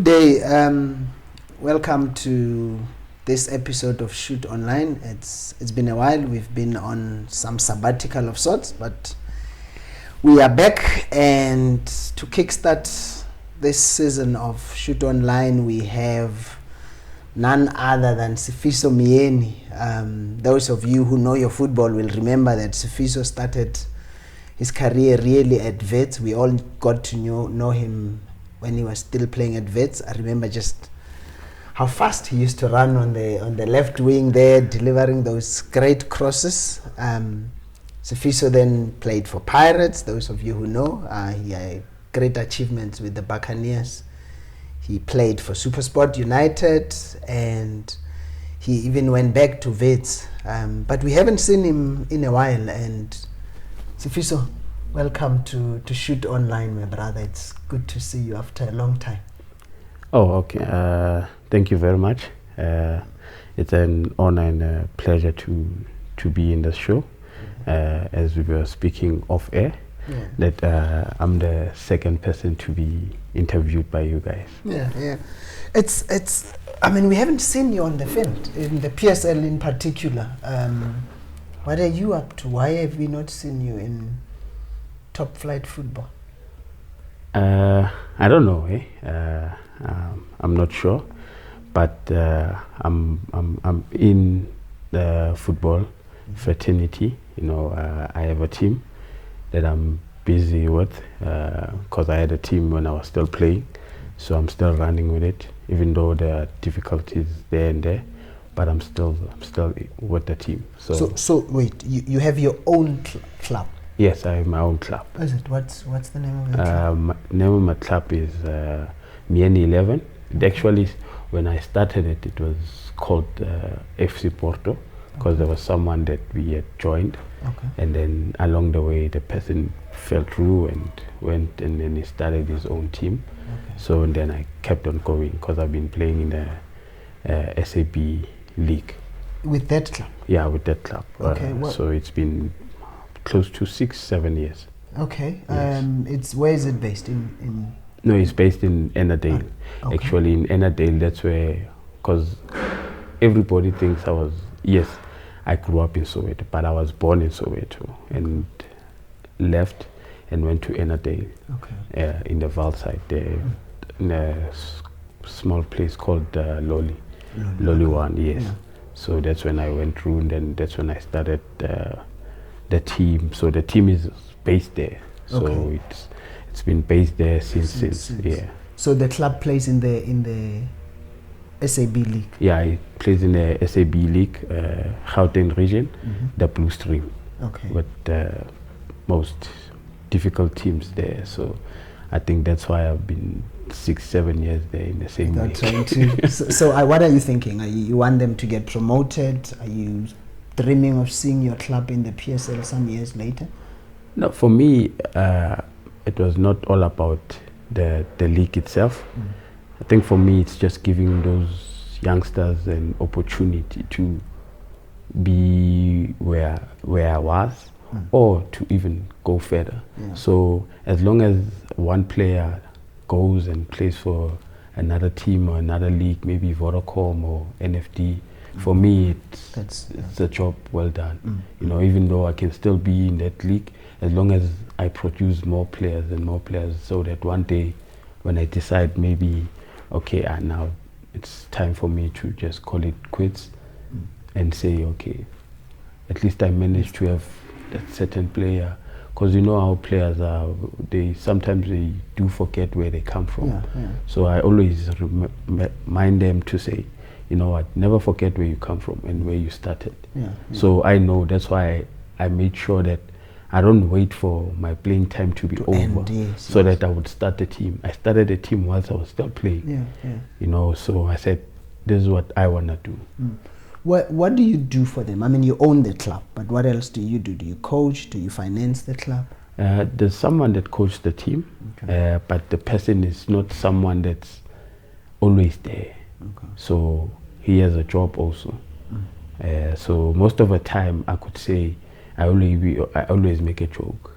day. Welcome to this episode of Shoot Online. It's been a while. We've been on some sabbatical of sorts, but we are back, and to kickstart this season of Shoot Online, we have none other than Sifiso Myeni. Those of you who know your football will remember that Sifiso started his career really at Wits. We all got to know him when he was still playing at Wits. I remember just how fast he used to run on the left wing there, delivering those great crosses. Sifiso then played for Pirates. Those of you who know, he had great achievements with the Buccaneers. He played for SuperSport United, and he even went back to Wits. But we haven't seen him in a while. And Sifiso, welcome to Shoot Online, my brother. It's good to see you after a long time. Oh, okay. Thank you very much. It's an honor and a pleasure to be in the show. As we were speaking off air, that I'm the second person to be interviewed by you guys. Yeah. It's. I mean, we haven't seen you on the field, in the PSL in particular. What are you up to? Why have we not seen you in top flight football? I don't know. I'm not sure, but I'm in the football fraternity. You know, I have a team that I'm busy with because I had a team when I was still playing, so I'm still running with it, even though there are difficulties there and there. But I'm still with the team. So wait, you have your own club? Yes, I have my own club. What is it? What's the name of your club? Name of my club is Myeni 11. Actually, when I started it, it was called FC Porto, because there was someone that we had joined. Okay. And then along the way, the person fell through and went, and then he started his own team. Okay. So then I kept on going, because I've been playing in the SAB League. With that club? Yeah, with that club. Okay. So it's been close to 6-7 years. Okay. Yes. Where is it based in? No, it's based in Ennerdale. Okay. Actually, in Ennerdale, that's where, because everybody thinks I grew up in Soweto, but I was born in Soweto and left and went to Ennerdale. Okay. In the Val side there, in a small place called Loli 1, yes. Yeah. So that's when I went through, and then that's when I started the team. So the team is based there. So Okay. it's been based there since. Yeah. So the club plays in the SAB League? Yeah, it plays in the SAB League, Gauteng region, the Blue Stream. Okay. With the most difficult teams there. So I think that's why I've been 6-7 years there in the same league. So what are you thinking? You want them to get promoted? Are you dreaming of seeing your club in the PSL some years later? No, for me, it was not all about the league itself. I think for me, it's just giving those youngsters an opportunity to be where I was, or to even go further. Yeah. So as long as one player goes and plays for another team or another league, maybe Vodacom or NFD, for me it's a job well done. You know, even though I can still be in that league, as long as I produce more players and more players, so that one day when I decide maybe, okay, now it's time for me to just call it quits and say, okay, at least I managed to have that certain player. Because you know how players are, sometimes they do forget where they come from. Yeah. So I always remind them to say, you know what, never forget where you come from and where you started. Yeah. So I know, that's why I made sure that I don't wait for my playing time to be over, so that I would start the team. I started the team whilst I was still playing. Yeah. You know, so I said, this is what I want to do. What do you do for them? I mean, you own the club, but what else do you do? Do you coach? Do you finance the club? There's someone that coaches the team, okay. But the person is not someone that's always there. Okay. So he has a job also. So most of the time, I could say, I always make a joke.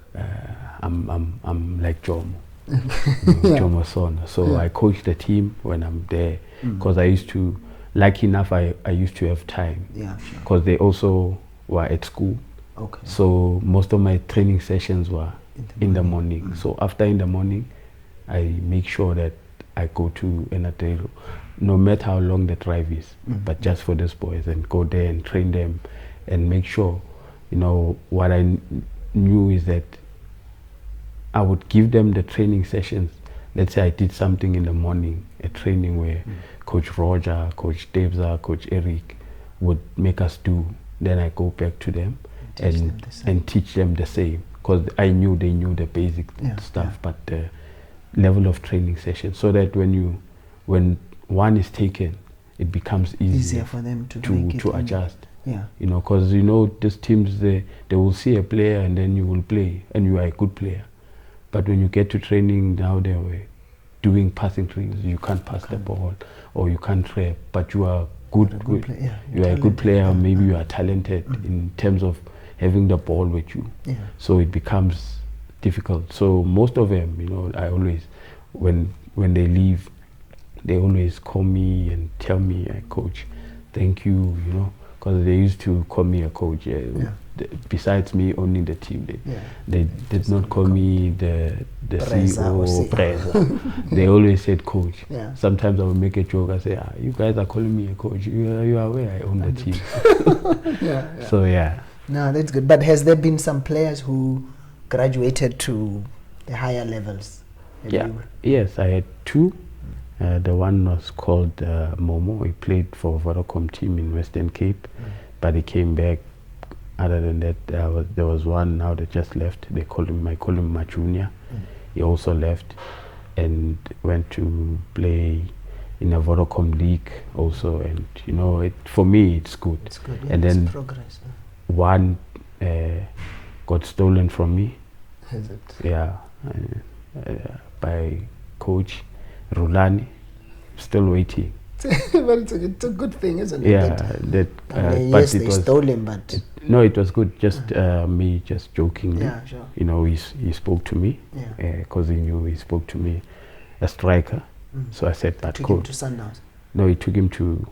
I'm like Jomo. Jomosona. So I coach the team when I'm there because I used to, lucky enough, I used to have time. Yeah, sure. Because they also were at school. Okay. So most of my training sessions were in the morning. So after in the morning, I make sure that I go to Enatero, no matter how long the drive is, but just for these boys, and go there and train them and make sure, you know, what I knew is that I would give them the training sessions. Let's say I did something in the morning, a training where Coach Roger, Coach Debza, Coach Eric would make us do. Then I go back to them and teach them the same, because I knew they knew the basic stuff, but the level of training session, so that when one is taken, it becomes easier for them to adjust. Yeah. You know, because you know these teams, they will see a player and then you will play and you are a good player. But when you get to training, now they were doing passing drills. You can't pass the ball or you can't trap, but you are good. You are a good player. Maybe you are talented in terms of having the ball with you. Yeah. So it becomes difficult. So most of them, you know, I always, when they leave, they always call me and tell me, Coach, thank you, you know, because they used to call me a coach. Besides me owning the team, they did not call me the CEO, Preza. They always said coach. Yeah. Sometimes I would make a joke. I say, you guys are calling me a coach. You are aware I own the team. So yeah. No, that's good. But has there been some players who graduated to the higher levels? Yes, I had two. The one was called Momo. He played for Vodacom team in Western Cape, but he came back. Other than that, there was one now that just left. I call him Machunia. He also left and went to play in a Vodacom league also. And you know, for me, it's good. It's good. Yeah, and then progress. One got stolen from me. Is it? Yeah, by coach Rulani. Still waiting. But it's a good thing, isn't it? Yeah, yes, they stole him, but no, it was good. Just me, just jokingly. Yeah, sure. You know, he spoke to me because he knew he spoke to me, a striker. So I said, "But took coach." him to Sundowns. No, he took him to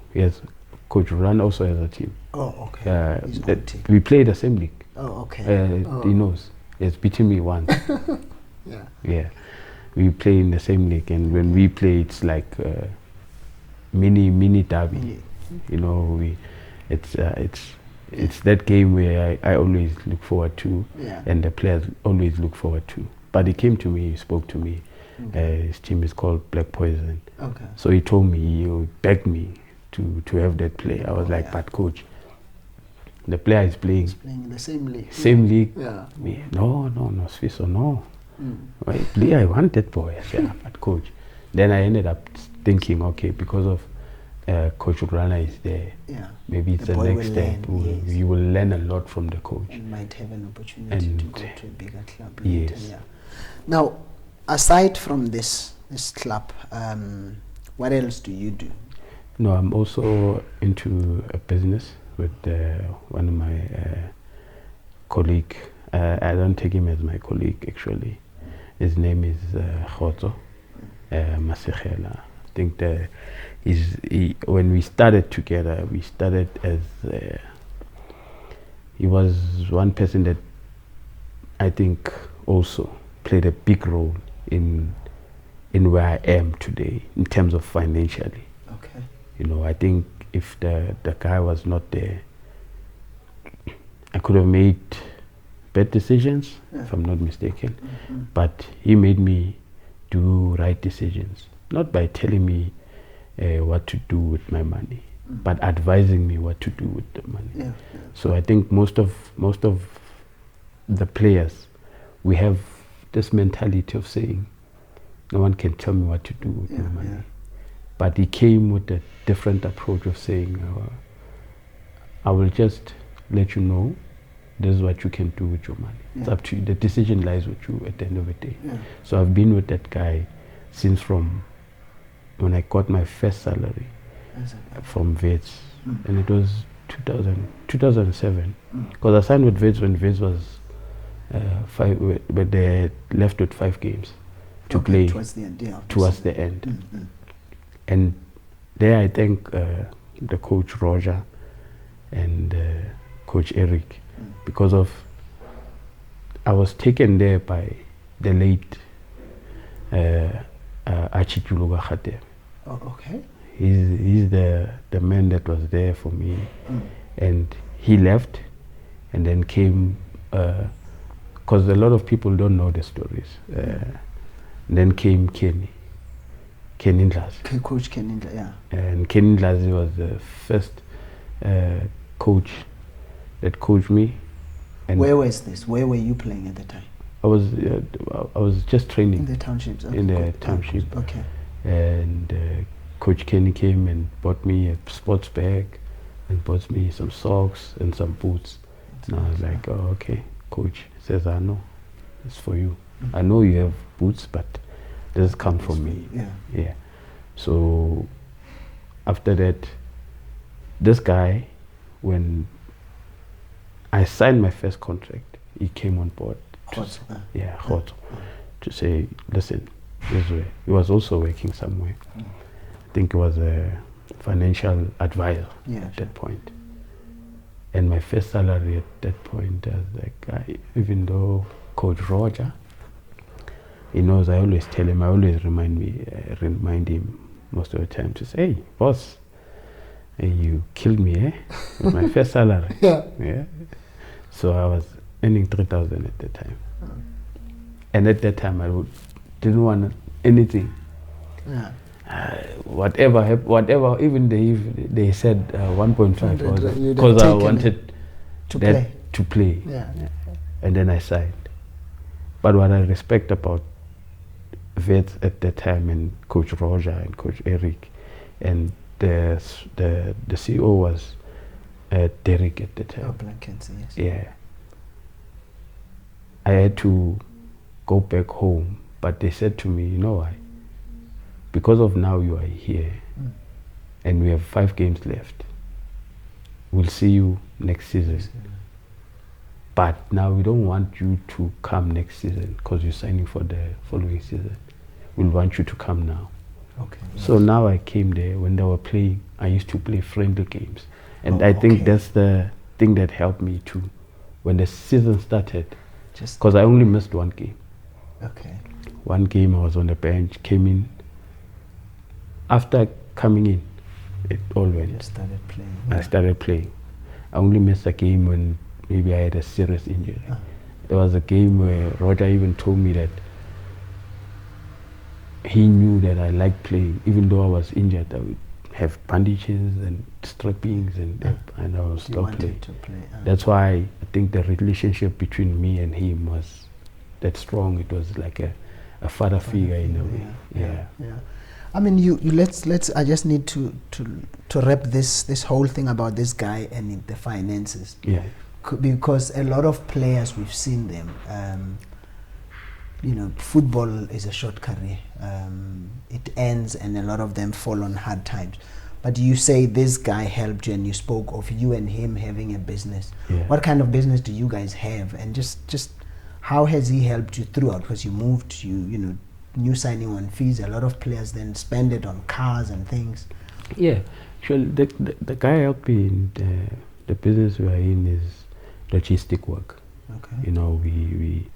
Coach Run also has a team. Oh, okay. We play the same league. Oh, okay. He knows. He has beaten me once. Yeah. We play in the same league, and when we play, it's like mini derby. You know, it's that game where I always look forward to, and the players always look forward to. But he came to me, he spoke to me. His team is called Black Poison. Okay. So he told me, he begged me to have that play. I was like, but coach, the player is playing. He's playing in the same league. Same league. Yeah. Me, no, Sifiso, no. Play, I want that boy. I said, but coach. Then I ended up thinking, okay, because of Coach Urana is there. Yeah. Maybe it's the next step. You will learn a lot from the coach. And might have an opportunity to go to a bigger club. Yes. Later, yeah. Now, aside from this club, what else do you do? No, I'm also into a business with one of my colleague. I don't take him as my colleague actually. His name is Khotso Masechela. I think when we started together, we started as he was one person that I think also played a big role in where I am today in terms of financially. Okay. You know, I think if the guy was not there, I could have made bad decisions, if I'm not mistaken. But he made me do right decisions, not by telling me what to do with my money, but advising me what to do with the money. So I think most of the players, we have this mentality of saying, no one can tell me what to do with my money. But he came with a different approach of saying, I will just let you know this is what you can do with your money. It's up to you. The decision lies with you at the end of the day. So I've been with that guy since from when I got my first salary from Wits. And it was 2007. Because I signed with Wits when Wits was but they left with 5 games. to play towards the end. Yeah, towards the end. And there I thank the coach Roger and coach Eric because of I was taken there by the late Archie Tuluga Khate. Oh, okay. He's the man that was there for me, and he left, and then came because a lot of people don't know the stories. Then came Kenny Ndlazi. Coach Kenny Ndlazi, yeah. And Kenny Ndlazi was the first coach that coached me. And where was this? Where were you playing at the time? I was just training in the townships. Okay, in the township. Okay. And Coach Kenny came and bought me a sports bag and bought me some socks and some boots. And I was like, oh, okay. Coach says, I know, it's for you. I know you have boots, but this come from me. Yeah. So after that, this guy, when I signed my first contract, he came on board. To say, listen, this way. He was also working somewhere. I think he was a financial advisor at that point. And my first salary at that point, I was like, even though Coach Roger, he knows I always tell him, I always remind him most of the time to say, hey, boss, you killed me, eh? With my first salary. Yeah. So I was earning 3,000 at that time. And at that time, I didn't want anything. Whatever, even they said 1.5 because I wanted to play. And then I signed. But what I respect about Wits at that time and Coach Roger and Coach Eric and the CEO was Derek at the time. Yes. Yeah. I had to go back home, but they said to me, you know why? Because of now you are here and we have 5 games left. We'll see you next season. But now we don't want you to come next season because you're signing for the following season. We want you to come now. Okay. So now I came there when they were playing. I used to play friendly games. And I think that's the thing that helped me too. When the season started, because I only missed 1 game. Okay. 1 game I was on the bench, came in. After coming in, it all went. You started playing. I started playing. I only missed a game when maybe I had a serious injury. There was a game where Roger even told me that he knew that I liked playing. Even though I was injured, I would have bandages and strappings and I would still play. That's why I think the relationship between me and him was that strong. It was like a father figure in a way. Yeah. I mean, let's. I just need to wrap this whole thing about this guy and the finances. Yeah. Because a lot of players, we've seen them. Football is a short career. It ends, and a lot of them fall on hard times. But you say this guy helped you, and you spoke of you and him having a business. Yeah. What kind of business do you guys have, and just how has he helped you throughout? Because you moved, new signing on fees. A lot of players then spend it on cars and things. Yeah, actually, the guy helped me in the business we are in is logistic work. Okay.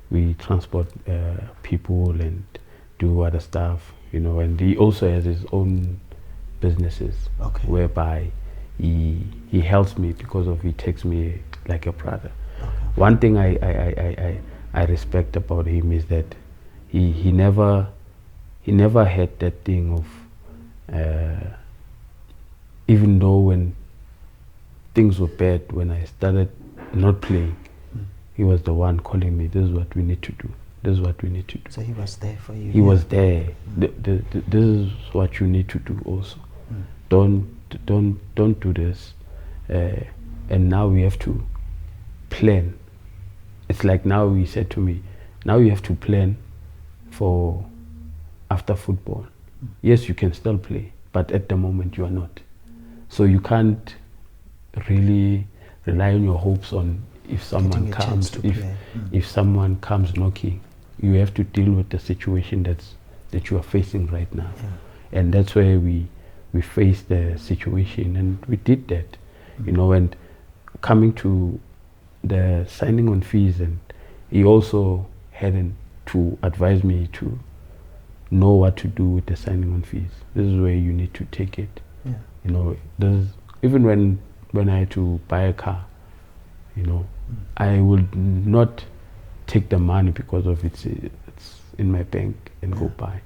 We transport people and do other stuff. And he also has his own businesses. Okay. Whereby he helps me because of he takes me like a brother. Okay. One thing I respect about him is that he never had that thing of even though when things were bad, when I started not playing, he was the one calling me, this is what we need to do. This is what we need to do. So he was there for you. He was there. This is what you need to do also. Don't do this. And now we have to plan. It's like now he said to me, now you have to plan for after football. Yes, you can still play, but at the moment you are not. So you can't really rely on your hopes on if someone comes, if someone comes knocking, You have to deal with the situation that you are facing right now. And that's where we faced the situation, and we did that. You know, and coming to the signing on fees, and he also had to advise me to know what to do with the signing on fees. This is where you need to take it. You know, even when I had to buy a car, you know, I would not take the money because of it's in my bank and go buy.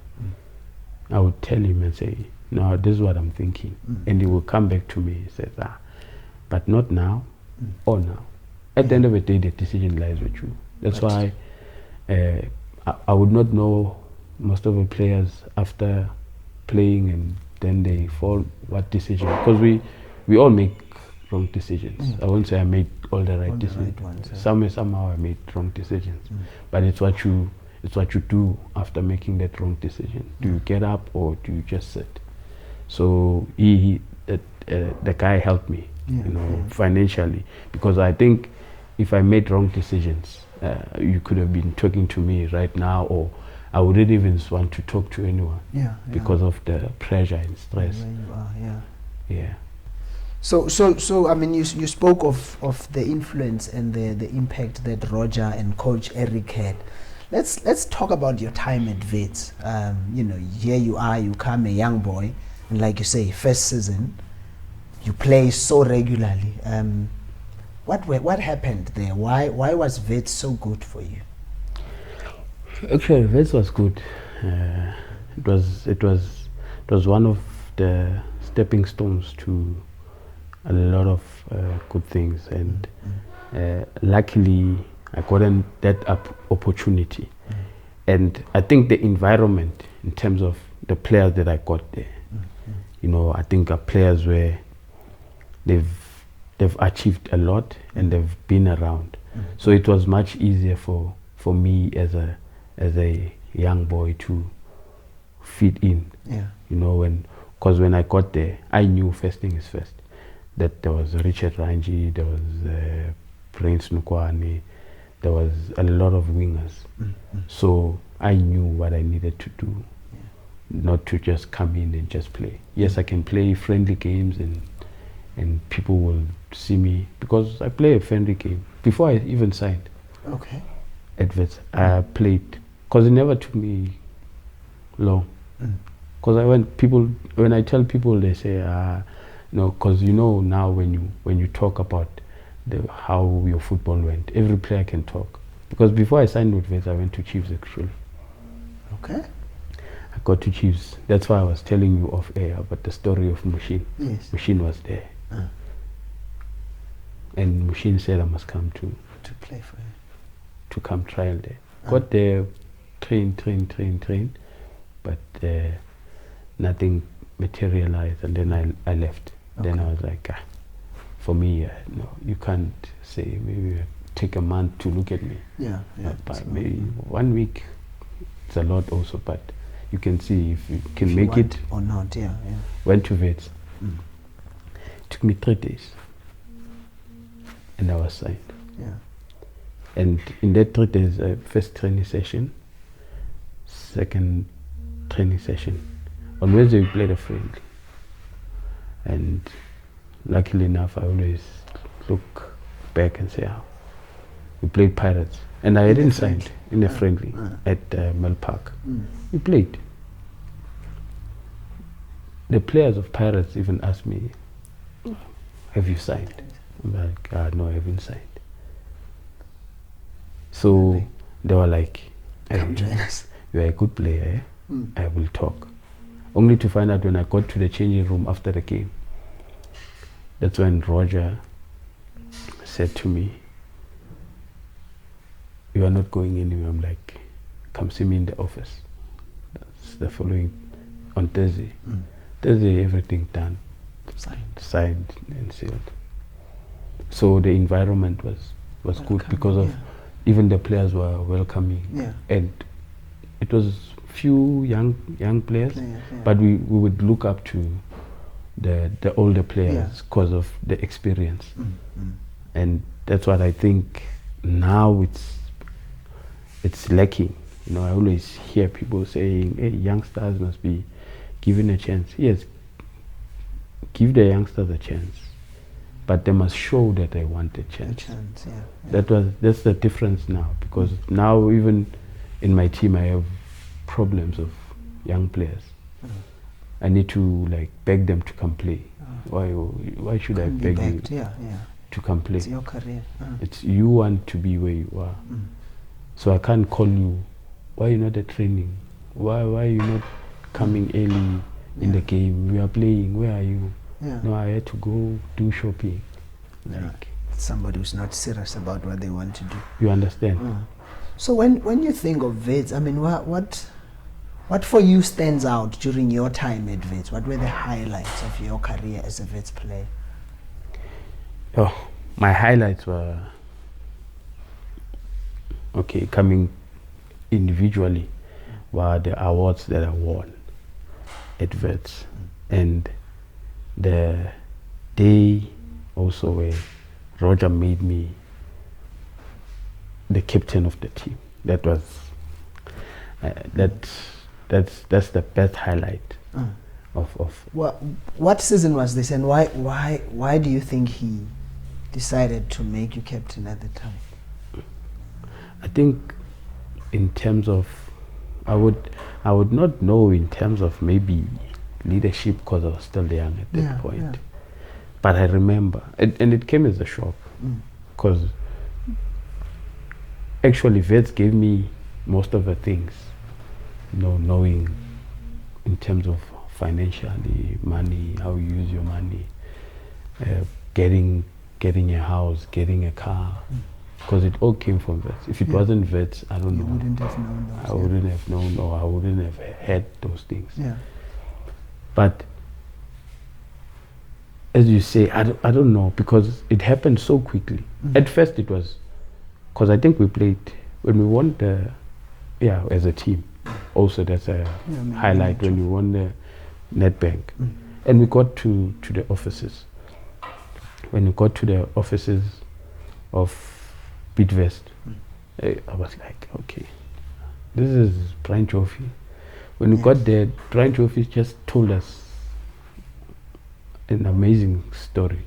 I would tell him and say, no, this is what I'm thinking. And he will come back to me and says, but not now or now. At the end of the day, the decision lies with you. That's why I would not know most of the players after playing and then they fall what decision. Because we all make wrong decisions. I won't say I made all the right decisions. Somehow I made wrong decisions. But it's what you do after making that wrong decision. Do you get up or do you just sit? So the guy helped me, financially, because I think if I made wrong decisions, you could have been talking to me right now, or I wouldn't even want to talk to anyone because of the pressure and stress. Where you are, So I mean, you spoke of the influence and the impact that Roger and Coach Eric had. Let's talk about your time at Wits. You know, here you are, you come a young boy, and like you say, first season, you play so regularly. What happened there? Why was Wits so good for you? Actually, Wits was good. It was one of the stepping stones to a lot of good things, and luckily I got that opportunity. And I think the environment, in terms of the players that I got there, you know, I think are players where they've achieved a lot and they've been around. So it was much easier for me as a young boy to fit in. You know, because when I got there, I knew first thing is first, that there was Richard Ranji, there was Prince Nukwani, there was a lot of wingers. So I knew what I needed to do, not to just come in and just play. Yes, I can play friendly games and people will see me, because I play a friendly game. Before I even signed at Wits, I played, because it never took me long. Because when I tell people, they say, no, because you know now when you talk about how your football went, every player can talk. Because before I signed with Wits, I went to Chiefs actually. I got to Chiefs. That's why I was telling you off air about the story of Mushin. Mushin was there. And Mushin said I must come to play for him, to come trial there. Got there, train, but nothing materialized, and then I left. Then I was like, for me, no, you can't say maybe take a month to look at me. But maybe 1 week, it's a lot also, but you can see if you can make it or not. Went to Wits. Took me 3 days, and I was signed. And in that 3 days, first training session, second training session. On Wednesday we played a friendly, and luckily enough, I always look back and say, we played Pirates, and I hadn't signed in a friendly at Mel Park. We played. The players of Pirates even asked me, have you signed? I'm like, no, I haven't signed. So they were like, come join us. You're a good player, I will talk. Only to find out when I got to the changing room after the game, that's when Roger said to me, you are not going anywhere. I'm like, come see me in the office. That's the following, on Thursday. Thursday, everything done. Signed and sealed. So the environment was good, because of even the players were welcoming. And it was few young players, but we would look up to the older players because of the experience. And that's what I think now it's lacking You know, I always hear people saying, hey, youngsters must be given a chance. Yes, give the youngsters a chance, but they must show that they want a chance. That's the difference now, because now even in my team I have problems of young players. I need to like beg them to come play. Why should I beg you to come play? It's your career. It's you want to be where you are. So I can't call you. Why are you not at training? Why are you not coming early in the game? We are playing. Where are you? No, I had to go do shopping. Like somebody who's not serious about what they want to do. You understand? So when you think of Wits, I mean, what for you stands out during your time at Wits? What were the highlights of your career as a Wits player? Oh, my highlights were coming individually were the awards that I won at Wits, and the day also where Roger made me the captain of the team. That was that's the best highlight of what season was this, and why do you think he decided to make you captain at the time? I think in terms of I would not know in terms of maybe leadership, because I was still young at that point. But I remember, and it came as a shock, because actually Wits gave me most of the things, you know, knowing in terms of financially, money, how you use your money, getting a house, getting a car, because it all came from Wits. If it wasn't Wits, I don't know. You wouldn't have known those. I wouldn't have known, or I wouldn't have had those things. Yeah. But as you say, I don't know, because it happened so quickly. At first it was, because I think we played, when we won as a team, also that's a highlight, when we won the Nedbank. And we got to the offices. When we got to the offices of Bidvest, I was like, okay, this is Brian Trophy. When we got there, Brian Trophy just told us an amazing story.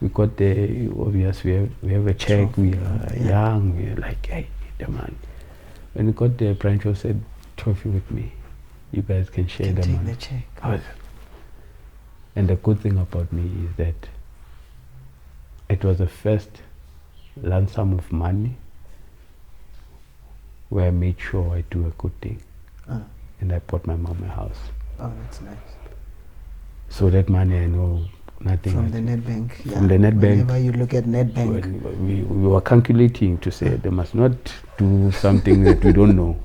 We got there, obviously we have a check, we are young, we are like, hey, the man. When we got there, Brian Trophy said, trophy with me, you guys can share the money. The check. And the good thing about me is that it was the first lump sum of money where I made sure I do a good thing. And I bought my mom a house. Oh, that's nice. So that money, I know nothing. From the Nedbank. From the Nedbank. Whenever you look at Nedbank. We were calculating to say they must not do something that we don't know.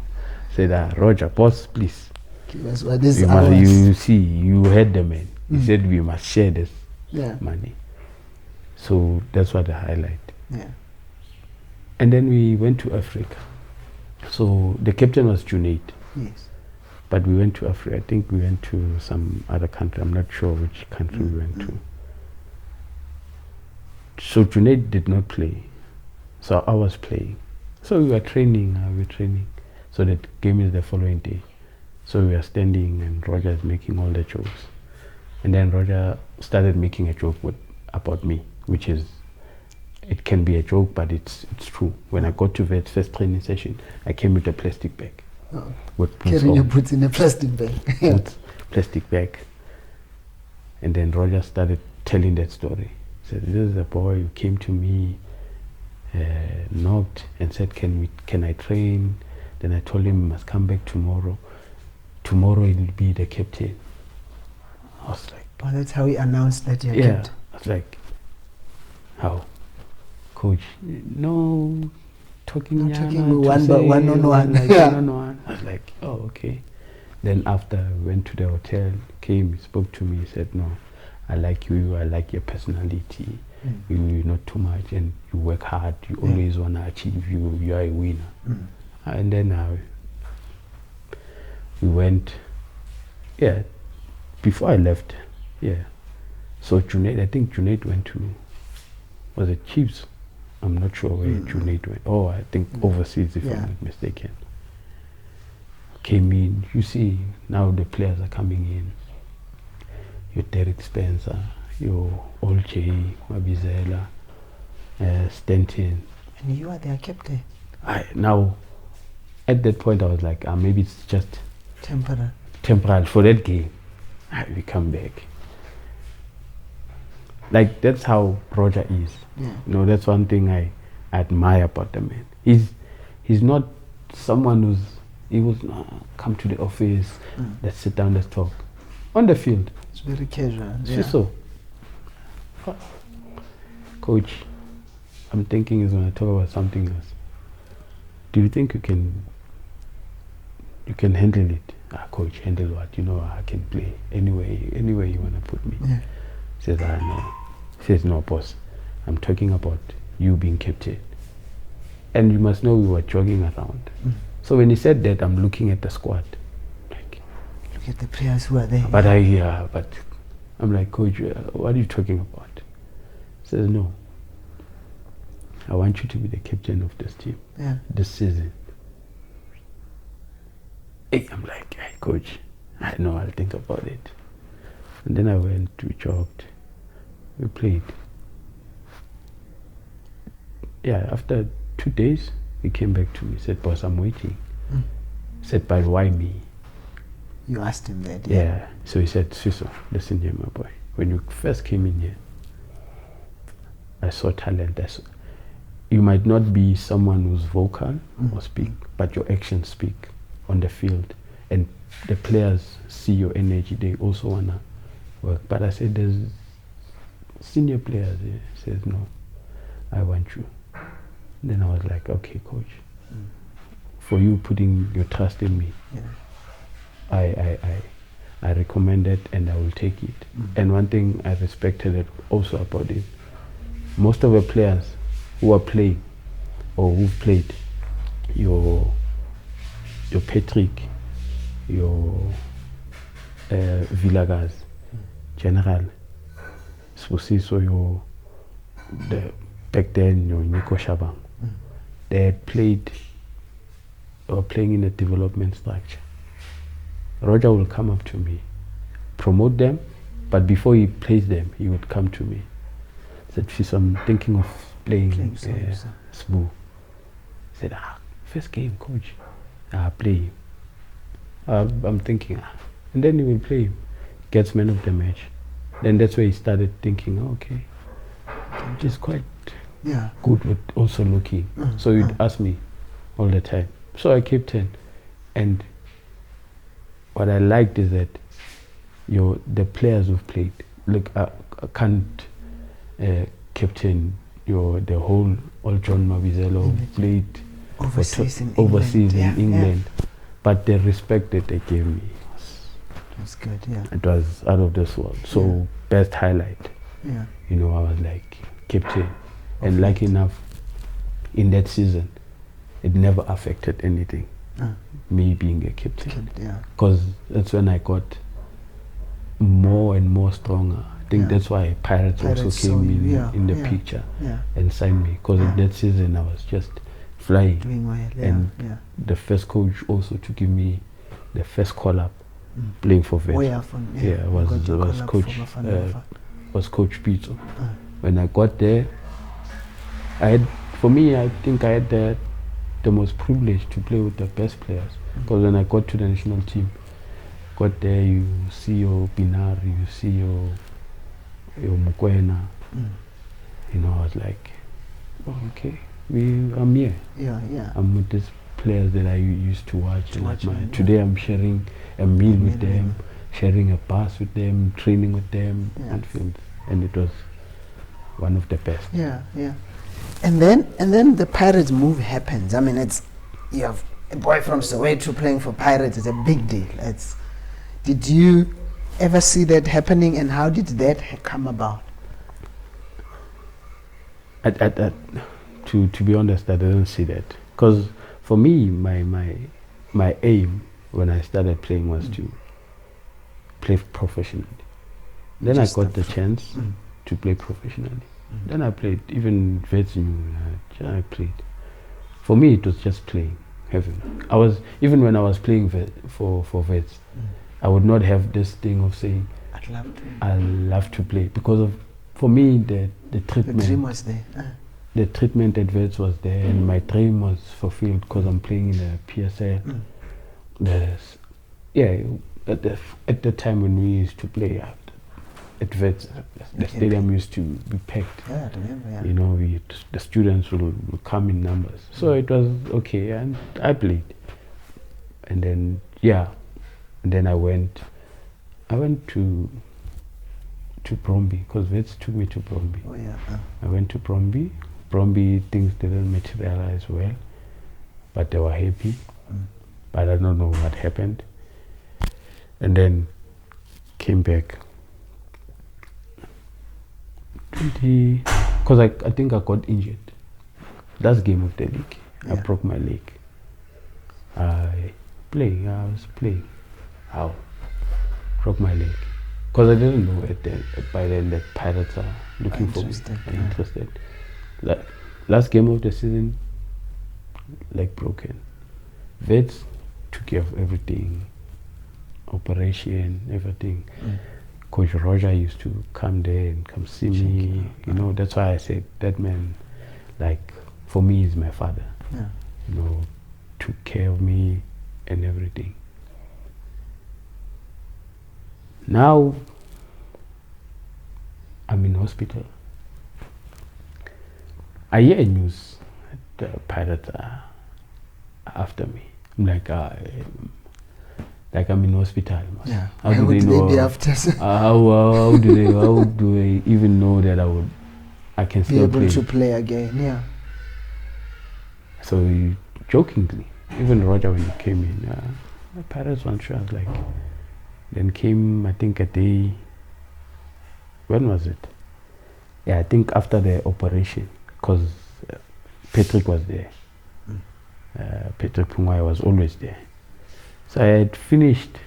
Said, Roger, boss, please. Give us what is you see, you heard the man. He said we must share this money. So that's what the highlight. Yeah. And then we went to Africa. So the captain was Junaid. Yes. But we went to Africa. I think we went to some other country. I'm not sure which country we went to. So Junaid did not play. So I was playing. So we were training. So the game is the following day. So we were standing and Roger is making all the jokes. And then Roger started making a joke about me, which is, it can be a joke, but it's true. When I got to the first training session, I came with a plastic bag. Carrying your boots in a plastic bag. Plastic bag. And then Roger started telling that story. He said, this is a boy who came to me, knocked and said, can I train? Then I told him he must come back tomorrow. Tomorrow he will be the captain. I was like, oh, that's how he announced that you're captain. I was like, how? Coach, no talking one on one. I was like, oh, okay. Then after I went to the hotel, came, he spoke to me, he said, no, I like you, I like your personality. You're not too much and you work hard, you always want to achieve, you are a winner. And then we went, before I left, so Junaid, I think Junaid went to, was it Chiefs? I'm not sure where Junaid went. Oh, I think overseas, if I'm not mistaken. came in. You see, now the players are coming in. Your Derek Spencer, your Old J, Mabizela, Stanton. And you are their captain. Now, at that point, I was like, maybe it's just temporary for that game. We come back. Like, that's how Roger is. Yeah. You know, that's one thing I admire about the man. He's not someone he will come to the office, let's sit down, let's talk. On the field, it's very casual. Sifiso, coach, I'm thinking he's gonna talk about something else. Do you think you can handle it? Coach, handle what? You know, I can play anywhere you wanna put me. Yeah. Says, no. Says, no, boss. I'm talking about you being captain. And you must know we were jogging around. So when he said that, I'm looking at the squad. Like, look at the players who are there. But but I'm like, coach, what are you talking about? He says, no. I want you to be the captain of this team. This season. Hey, I'm like, hey, coach, I know, I'll think about it. And then I went, we jogged, we played. Yeah, after 2 days, he came back to me, said, boss, I'm waiting. He said, but why me? You asked him that? Yeah. So he said, Sifiso, listen here, my boy. When you first came in here, I saw talent. You might not be someone who's vocal or speak, but your actions speak on the field. And the players see your energy. They also want to work. But I said, there's senior players here. He says, no, I want you. Then I was like, okay, coach, for you putting your trust in me, I recommend it and I will take it. And one thing I respected it also about it, most of the players who are playing or who've played, your Patrick, your Villagas, General, Sifiso, back then, Nico Shabang, they had played or playing in a development structure. Roger will come up to me, promote them, but before he plays them, he would come to me. Said, Fis, I'm thinking of playing Sbu. Said, first game, coach, play him. I'm thinking, and then he will play him, gets man of the match. Then that's where he started thinking, okay, he's quite good with also looking. So he'd ask me all the time. So I kept 10. And what I liked is that the players who've played, look, I can't captain the whole All John Mabizelo played overseas in England. But the respect that they gave me was good, it was out of this world. So best highlight. You know, I was like captain. And lucky enough, in that season, it never affected anything. Me being a captain. Because that's when I got more and more stronger. I think that's why Pirates also came in the picture and signed me. Because in that season, I was just flying. Doing well, and the first coach also to give me the first call-up playing for Wits. Was Coach Pito. When I got there, I think I had the most privilege to play with the best players. Because when I got to the national team, got there, you see your Binari, you see your Mukwena. You know, I was like, okay, I'm here. I'm with these players that I used to watch and admire. Today I'm sharing a meal with them, sharing a bus with them, training with them on field. And it was one of the best. And then the Pirates move happens. I mean, you have a boy from Soweto playing for Pirates. It's a big deal. Did you ever see that happening, and how did that come about? To be honest, I didn't see that. Because for me, my aim when I started playing was to play professionally. Then I got the chance to play professionally. Then I played, even Wits, I played. For me, it was just playing. having. I was, even when I was playing for Wits, I would not have this thing of saying I love to play, because of, for me, the treatment. The dream was there. The treatment at Wits was there, and my dream was fulfilled because I'm playing in the PSL. At the time when we used to play at Wits, the stadium used to be packed. Yeah, I remember. Yeah. You know, the students will come in numbers, so it was okay, and I played. And then I went to Bromby, because Wits took me to Bromby. Oh yeah. I went to Bromby. Bromby, things didn't materialize well, but they were happy. But I don't know what happened. And then came back. Because I think I got injured. Last game of the league, I broke my leg. I was playing. How? Broke my leg. Because I didn't know by then that Pirates are looking for me and interested. Last game of the season, leg broken. Vets took care of everything, operation, everything. Coach Roger used to come there and come see me. You know, that's why I said that man, like, for me, is my father. Yeah. You know, took care of me and everything. Now, I'm in hospital. I hear news that the Pirates are after me. I'm like, I'm in hospital. Yeah. How do they know? Be after? How do they even know that I can still be able play? to play again? Yeah. So jokingly, even Roger, when he came in, the Pirates weren't sure. I was like, then came, I think, a day. When was it? Yeah, I think after the operation, because Patrick was there. Patrick Pungwai was always there. So I had finished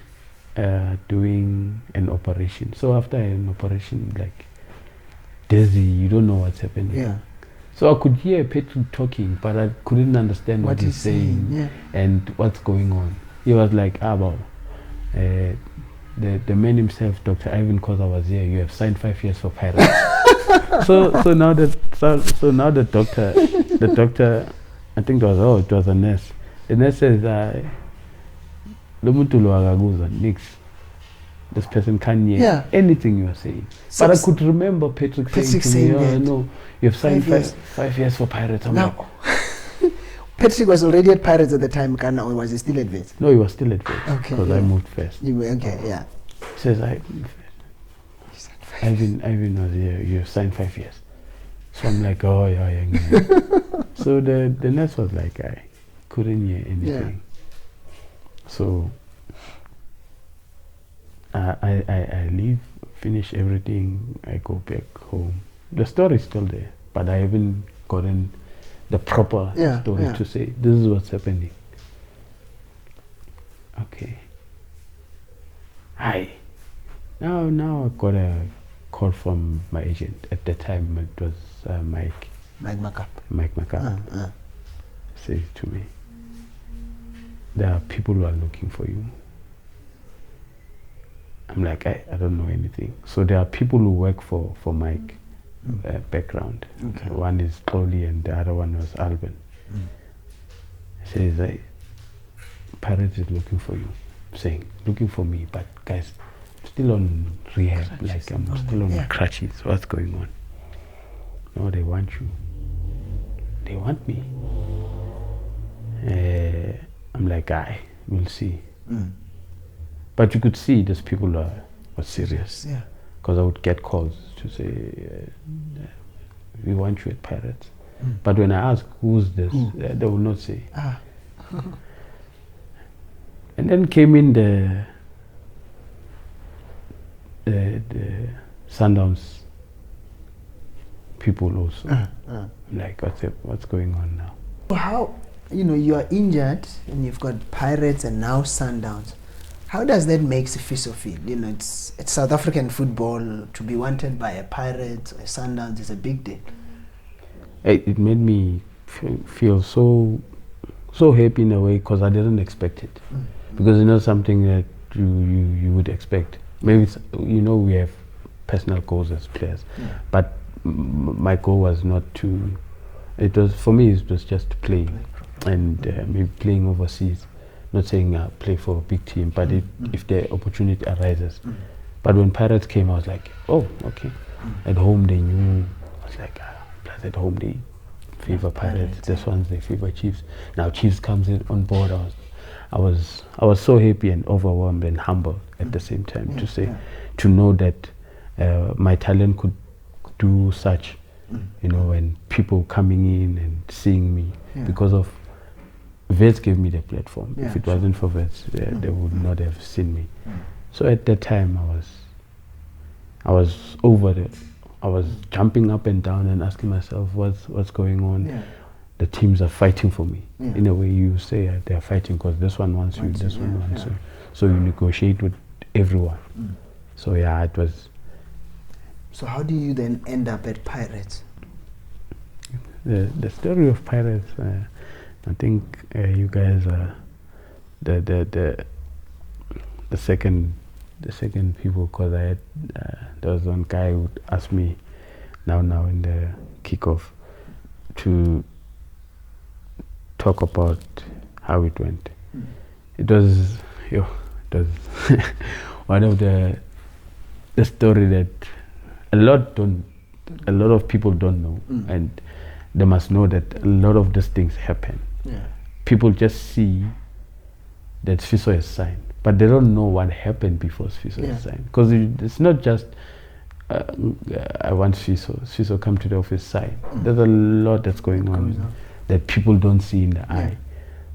doing an operation. So after an operation, like, dizzy, you don't know what's happening. Yeah. So I could hear Patrick talking, but I couldn't understand what he's saying and what's going on. He was like, well, the man himself, Dr. Ivan Koza, was here. You have signed 5 years for Pirates. so now the doctor, I think it was a nurse. The nurse says, Nix. This person can't hear anything you are saying. So but I could remember Patrick saying to me, no, you have signed 5 years for Pirates. I'm like, Patrick was already at Pirates at the time, or was he still at Wits? No, he was still at Wits. Okay. Because I moved first. You were, okay, yeah. He says, Ivan was here, you have signed 5 years. So I'm like, oh, yeah. So the nurse was like, I couldn't hear anything. So I leave, finish everything, I go back home. The story is still there, but I haven't gotten the proper story to say, this is what's happening. Okay. Hi. Now I got a call from my agent. At the time it was Mike McCap. Says to me, there are people who are looking for you. I'm like, I don't know anything. So there are people who work for Mike background. Okay. One is Pauli and the other one was Alban. He says, Pirates is looking for you. Saying, looking for me, but guys, I'm still on rehab. Crutches. Like I'm still on crutches. What's going on? No, they want you. They want me. I'm like, we'll see. But you could see these people were serious. Yeah. Because I would get calls to say, we want you at Pirates. But when I ask, who's this? They will not say. And then came in the Sundowns people also. Like, what's going on now? How, you are injured and you've got Pirates and now Sundowns. How does that make Sifiso feel? It's South African football. To be wanted by a Pirates or a Sundowns is a big deal. It made me feel so so happy in a way because I didn't expect it. Because you know something that you would expect. Maybe it's, you know, we have personal goals as players, but my goal was not to. It was for me. It was just to play, and maybe playing overseas. Not saying play for a big team, but if the opportunity arises. But when Pirates came, I was like, oh, okay. At home they knew. I was like, plus at home they favor Pirates. This one's they favor Chiefs. Now Chiefs comes in on board. I was so happy and overwhelmed and humble at the same time to know that my talent could do such, you know, and people coming in and seeing me because of Wits gave me the platform. If it wasn't for Wits, they would not have seen me. So at that time, I was over it. I was jumping up and down and asking myself, what's going on? Yeah. The teams are fighting for me. Yeah. In a way, you say they're fighting because this one wants you, this one wants you. So you negotiate with everyone. So yeah, it was. So how do you then end up at Pirates? The story of Pirates, I think you guys are the second people, because I had there was one guy who asked me now in the kickoff to talk about how it went. It was one of the story that a lot of people don't know, and they must know that a lot of these things happen. People just see that Sifiso has signed, but they don't know what happened before Sifiso has signed. Because it's not just I want Sifiso come to the office sign. There's a lot that's going on that people don't see in the eye.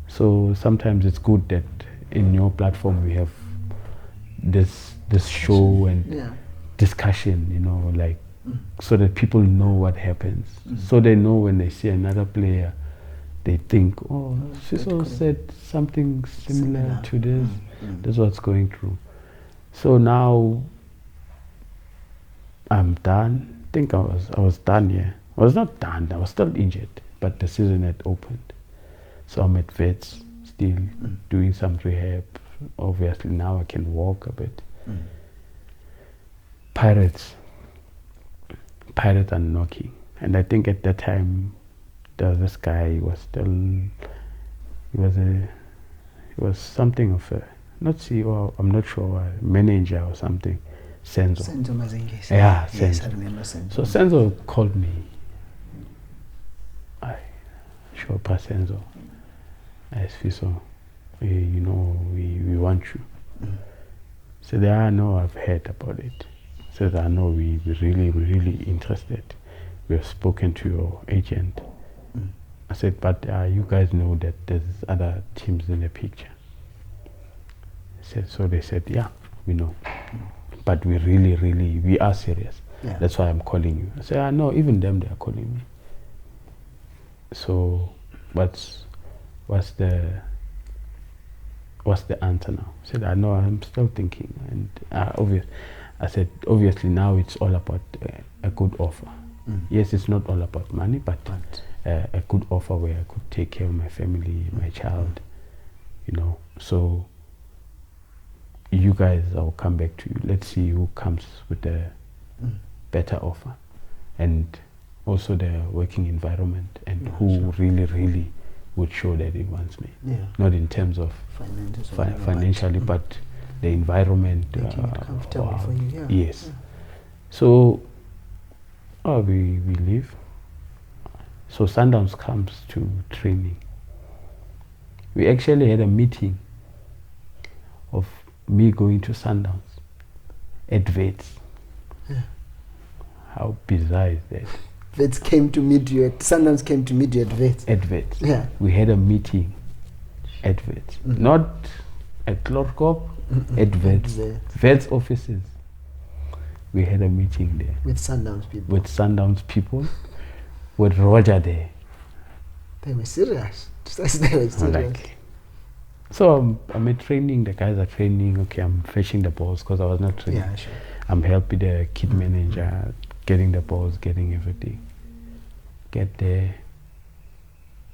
So sometimes it's good that in your platform we have this show and discussion, you know, like so that people know what happens. So they know when they see another player, they think, oh, Sifiso said something similar to this. That's what's going through. So now I'm done. I think I was done here. I was not done. I was still injured, but the season had opened. So I'm at Wits, still doing some rehab. Obviously now I can walk a bit. Pirates are knocking, and I think at that time there was this guy. He was something of a, not CEO, I'm not sure, manager or something. Senzo Mazengesi. Yeah, yes, Senzo. I remember Senzo. So Senzo called me. Sure, Pa Senzo. Sifiso, you know, we want you. Said, no, I've heard about it. Said, I know we're really interested. We have spoken to your agent. I said, but you guys know that there's other teams in the picture. So they said, yeah, we know. But we we are serious. That's why I'm calling you. I said, I know, even them, they are calling me. So what's the answer now? I said, I know, I'm still thinking. And I said, obviously now it's all about a good offer. Yes, it's not all about money, but a good offer where I could take care of my family, my child, you know. So you guys, I'll come back to you. Let's see who comes with a better offer, and also the working environment, and who really would show that he wants me. Not in terms of financially, but the environment. Making it comfortable for you. Yes. So we leave. So Sundowns comes to training. We actually had a meeting of me going to Sundowns at Wits. How bizarre is that? Wits came to meet you at Sundowns came to meet you at Wits. At Wits. We had a meeting at Wits. Not at Lordkop, at Wits. Wits offices. We had a meeting there. With Sundowns people? With Roger there. They were serious. So I'm at training, the guys are training. Okay, I'm fetching the balls because I was not training. I'm helping the kid manager, getting the balls, getting everything. Get there.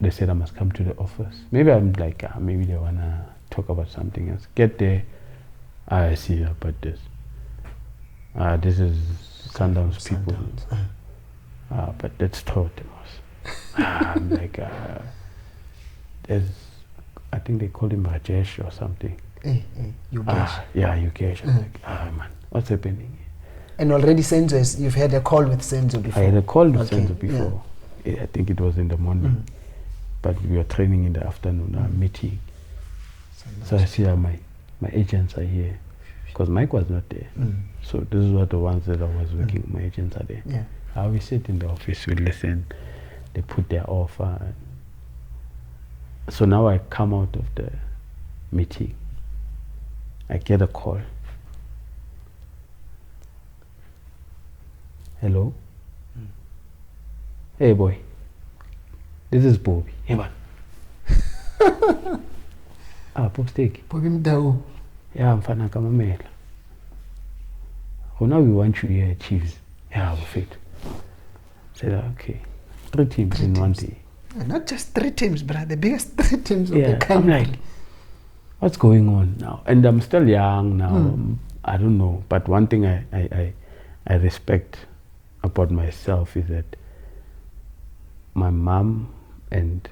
they said I must come to the office. Maybe I'm like, maybe they wanna talk about something else. Get there, I see about this. This is Sundowns people. But that's Thomas. I'm like, there's, I think they called him Rajesh or something. Yugesh. Yeah, Yugesh. I'm like, man, what's happening? And already Senzo, you've had a call with Senzo before? I had a call with Senzo before. I think it was in the morning. But we were training in the afternoon, meeting. So I see my agents are here. Because Mike was not there. So this is what the ones that I was working with, my agents are there. Yeah. We sit in the office, we listen, they put their offer. So now I come out of the meeting. I get a call. Hello? Hey boy, this is Bobby. Hey man. Pop steak. Bobby Mdau. Yeah, I'm fine. Kamamela. Oh, now we want you here, Chiefs. Yeah, perfect. Said, okay. 3 teams in 1 day. Not just 3 teams, but the biggest 3 teams of the country. I'm like, what's going on now? And I'm still young now. I don't know. But one thing I respect about myself is that my mom and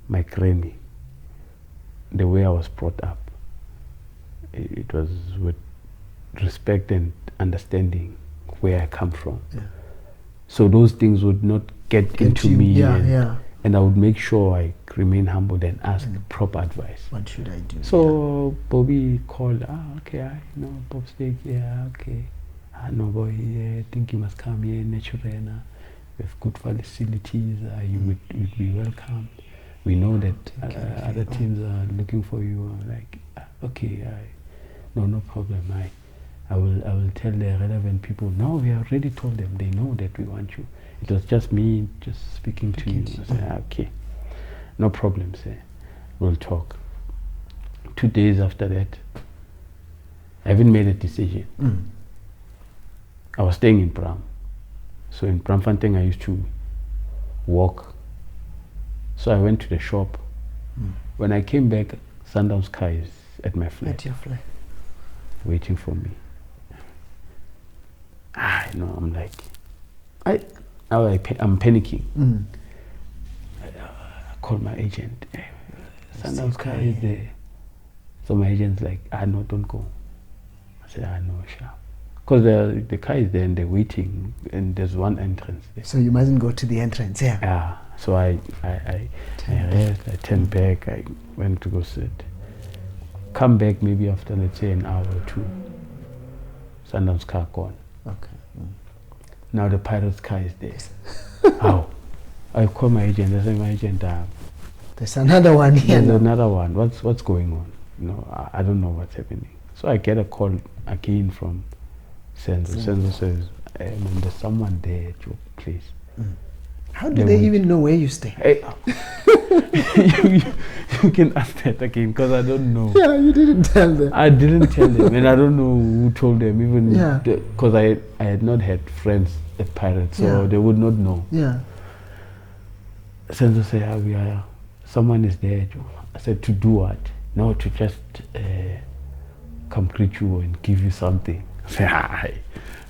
my granny, the way I was brought up, it was with respect and understanding where I come from. So those things would not get into me, and I would make sure I remain humble and ask proper advice. What should I do? So Bobby called, okay, I know Bob Steak, okay. No boy, I think you must come here, Naturena. We have good facilities, you would be welcome. We know that other teams are looking for you. Like, okay, no problem. I will tell the relevant people. No, we already told them. They know that we want you. It was just me just speaking to you. I said, okay, no problem, sir. We'll talk. 2 days after that, I haven't made a decision. I was staying in Bram. So in Bramfontein, I used to walk. So I went to the shop. When I came back, Sundowns car is at my flat. At your flat. Waiting for me. I'm like, I'm panicking. I called my agent. Sundowns car is there. So my agent's like, no, don't go. I said, no, sure. Because the car is there and they're waiting, and there's one entrance there. So you mustn't go to the entrance, Yeah. So I turned back, I went to go sit. Come back maybe after, let's say, an hour or 2. Sundowns car gone. Okay. Now the Pirates car is there. How? I call my agent. I say, my agent, there's another one here. There's another one. What's going on? I don't know what's happening. So I get a call again from Senzo. Senzo says, man, there's someone there at your place. How do they even know where you stay? You can ask that again, because I don't know. Yeah, you didn't tell them. I didn't tell them, and I don't know who told them, even because I had not had friends at Pirates, so they would not know. Yeah. Senzo said, someone is there. I said, to do what? No, to just come greet you and give you something. I said, hi.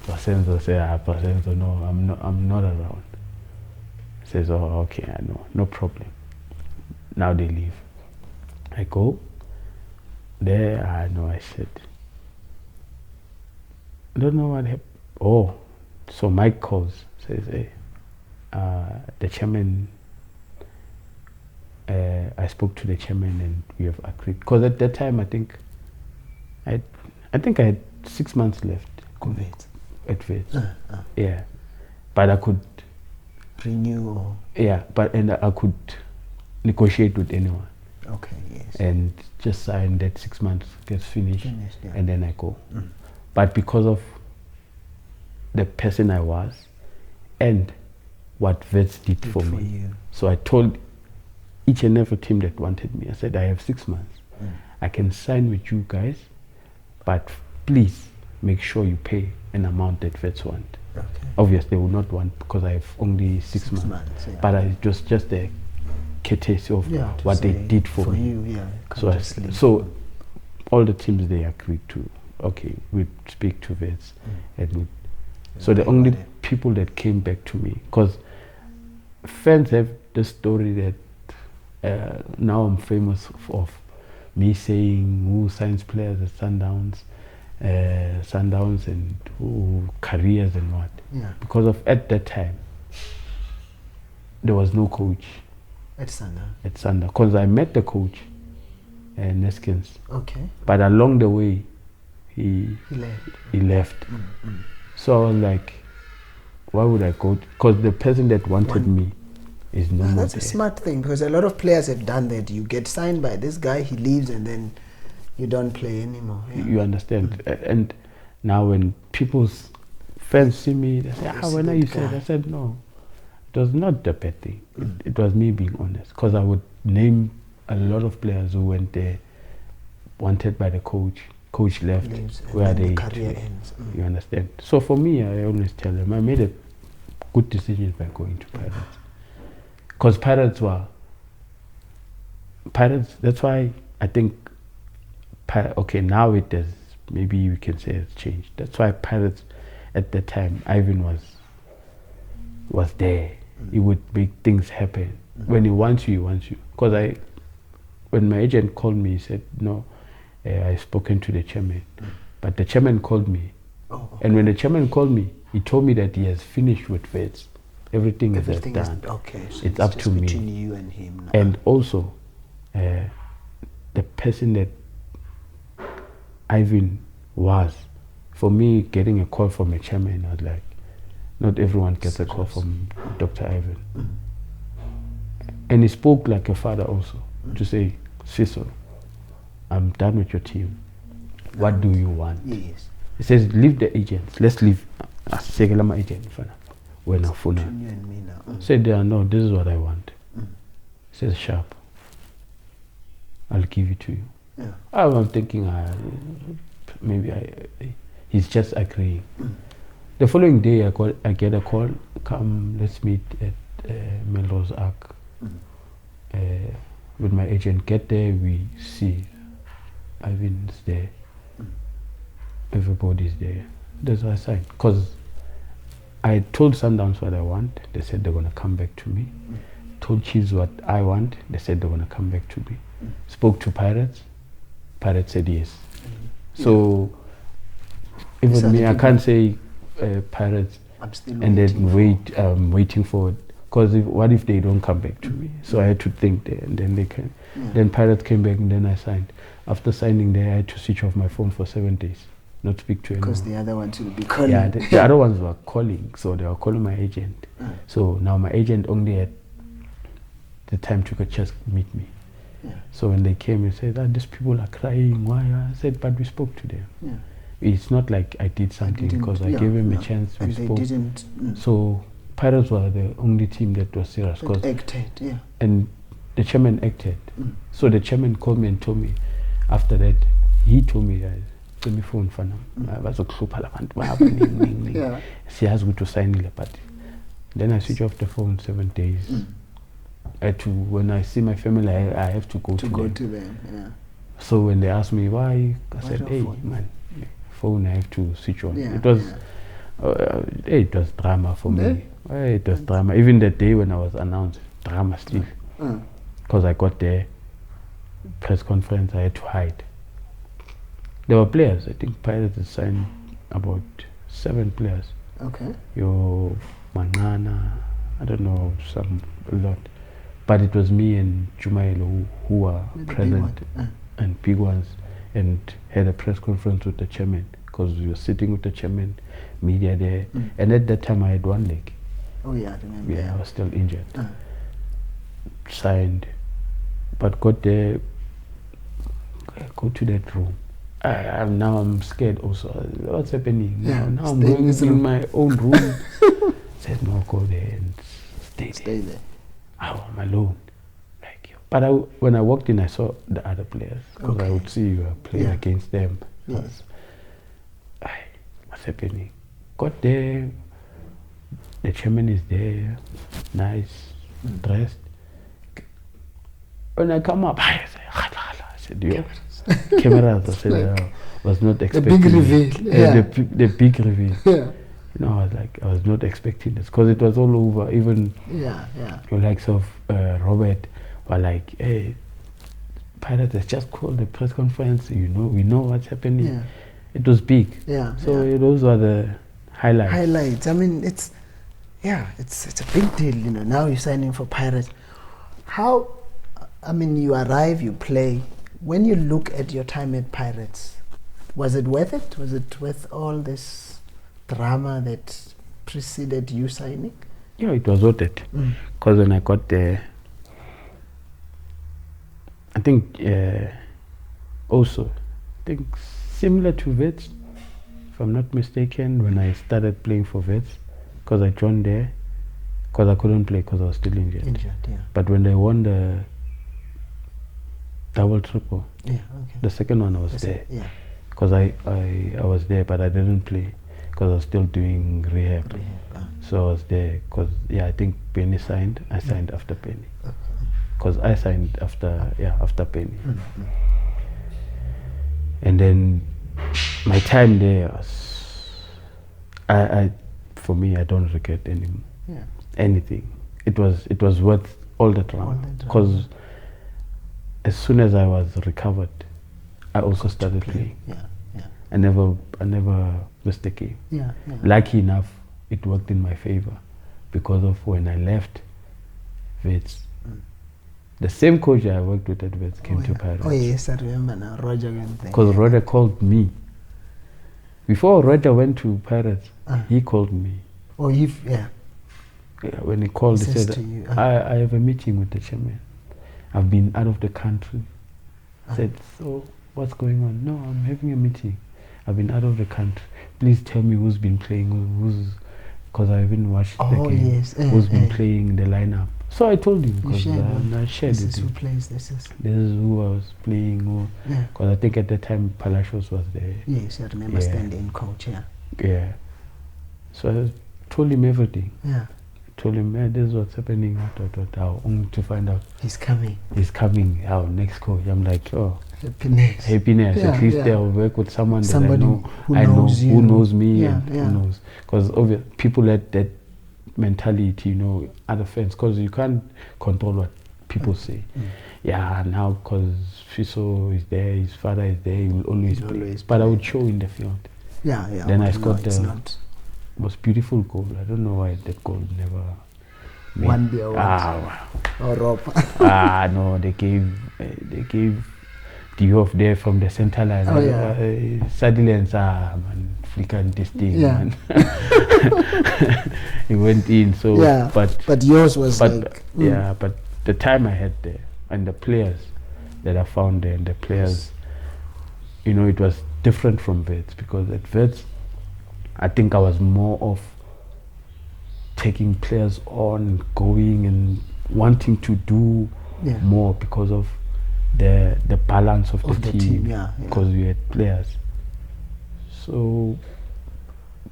Senzo said, Senzo, no, I'm not around. Says, oh, okay, I know, no problem. Now they leave. I go there. I know. I said, I don't know what happened. Oh, so Mike calls, says, hey, the chairman. I spoke to the chairman and we have agreed. Because at that time, I think I had 6 months left at Wits. Yeah, but I could renew or and I could negotiate with anyone. Okay, yes. And just sign that 6 months gets finished and then I go. But because of the person I was and what Wits did for me, so I told each and every team that wanted me, I said, I have 6 months. I can sign with you guys, but please make sure you pay an amount that Wits want. Okay. Obviously, they would not want, because I have only 6 months. But it was just a courtesy of what they did for me. You, so all the teams, they agreed to, okay, we speak to Wits, and so the only people that came back to me, because fans have the story that now I'm famous of me saying who signs players at Sundowns and who careers and what. Because of at that time there was no coach at Sundowns. Because I met the coach, Neskins. Okay. But along the way he left. So I was like, why would I go? Because the person that wanted me is no more. That's a smart thing, because a lot of players have done that. You get signed by this guy, he leaves, and then you don't play anymore. You understand? And now when people's fans see me, they say, when are you said? I said, no, it was not the bad thing. It was me being honest, because I would name a lot of players who went there, wanted by the coach left, where they career ends. You understand? So for me, I always tell them I made a good decision by going to Pirates, because Pirates, that's why I think okay, now it is, maybe we can say it's changed. That's why Pirates at the time, Ivan was there. He would make things happen. When he wants you, he wants you. Because when my agent called me, he said, no, I've spoken to the chairman. But the chairman called me. And when the chairman called me, he told me that he has finished with Wits. Everything is done. Okay, so it's up to me. Between you and him now. And also, the person that Ivan was, for me, getting a call from a chairman, I was like, not everyone gets a call from Dr. Ivan. And he spoke like a father also, to say, Sifiso, I'm done with your team. What do you want? Yes. He says, leave the agents. Let's leave. My agent. When I phone said, no, this is what I want. He says, sharp. I'll give it to you. I'm thinking, he's just agreeing. The following day, I get a call. Come, let's meet at Melrose Arc. With my agent, get there, we see Ivan's there. Everybody's there. That's why I signed. Because I told Sundowns what I want. They said they're going to come back to me. Told Chiefs what I want. They said they're going to come back to me. Spoke to Pirates. Pirates said yes. So even me, I can't say Pirates and then waiting for it. Because what if they don't come back to me? So I had to think there, and then they came. Then Pirates came back, and then I signed. After signing there, I had to switch off my phone for 7 days, not speak to anyone. Because the other ones will be calling. Yeah, the other ones were calling, so they were calling my agent. So now my agent only had the time to just meet me. So when they came, he said, these people are crying. Why? I said, but we spoke to them. It's not like I did something, because I gave him a chance. We spoke. So Pirates were the only team that was serious. Acted, and the chairman acted. So the chairman called me and told me, after that, he told me that, send me phone for now. She has to sign the party. Then I switch off the phone 7 days. When I see my family, I have to go to them. So when they asked me why, I said, hey, man, phone I have to switch on. It was drama for me. It was drama. Even the day when I was announced, drama still. Because I got there, press conference, I had to hide. There were players. I think Pirates had signed about 7 players. Okay. Your Manana, I don't know, a lot. But it was me and Jumailo who were present, and big ones, and had a press conference with the chairman, because we were sitting with the chairman, media there. And at that time I had 1 leg. Oh yeah, I remember. Yeah, I was still injured. Signed, but got there, go to that room. Now I'm scared also. What's happening? Now I'm going in my own room. Said no, go there and stay there. I'm alone. But when I walked in, I saw the other players, because I would see you playing against them. Yes. What's happening? Got there, the chairman is there, nice, dressed. when I come up, I said, yo, cameras. I said, I was not expecting the big reveal. The big reveal. Yeah. You know, I was not expecting this because it was all over. Even the likes of Robert were like, hey, Pirates has just called the press conference. You know, we know what's happening. Yeah. It was big. Yeah. So those are the highlights. I mean, it's a big deal. You know, now you're signing for Pirates. How? I mean, you arrive, you play. When you look at your time at Pirates, was it worth it? Was it worth all this drama that preceded you signing? Yeah, it was worth it. Because when I got there, I think similar to Wits, if I'm not mistaken, when I started playing for Wits, because I joined there, because I couldn't play because I was still injured. But when they won the double triple, the second one I was there. Because I was there, but I didn't play because I was still doing rehab. So I was there because I think Penny signed. I signed after Penny. Because I signed after Penny. And then my time there was, for me, I don't regret anything. It was worth all the drama. Because as soon as I was recovered, I also started playing. I never missed a game. Lucky enough, it worked in my favor because of when I left Wits. The same coach I worked with at Wits came to Pirates. Oh yes, I remember now, Roger. Because Roger called me. Before Roger went to Pirates, he called me. Oh, when he called, he said, to you, I have a meeting with the chairman. I've been out of the country. I said, so what's going on? No, I'm having a meeting. I've been out of the country. Please tell me who's been playing, because I haven't watched the game. Yes. Who's been playing the lineup. So I told him, because I shared this with is him. who plays, this is who I was playing. Because I think at the time Palacios was there. Yes, I remember standing coach, Yeah. So I told him everything. Yeah. Told him, this is what's happening, only to find out. He's coming. Our next coach. I'm like, oh, happiness. At least they'll work with someone that I know who knows me and yeah. who knows. Because people had that mentality, other fans, because you can't control what people say. Yeah, now because Fiso is there, his father is there, he will always play. But I would show in the field. Yeah. Then I scored the most beautiful goal. I don't know why that goal never made. One day or Rob. No, they gave Diouf there from the center line. Suddenly, man, flickered this thing, man. He went in. So, but yours was but the time I had there and the players that I found there, and the players, it was different from Wits, because at Wits, I think I was more of taking players on, going and wanting to do more because of the balance of the team. Because we had players. So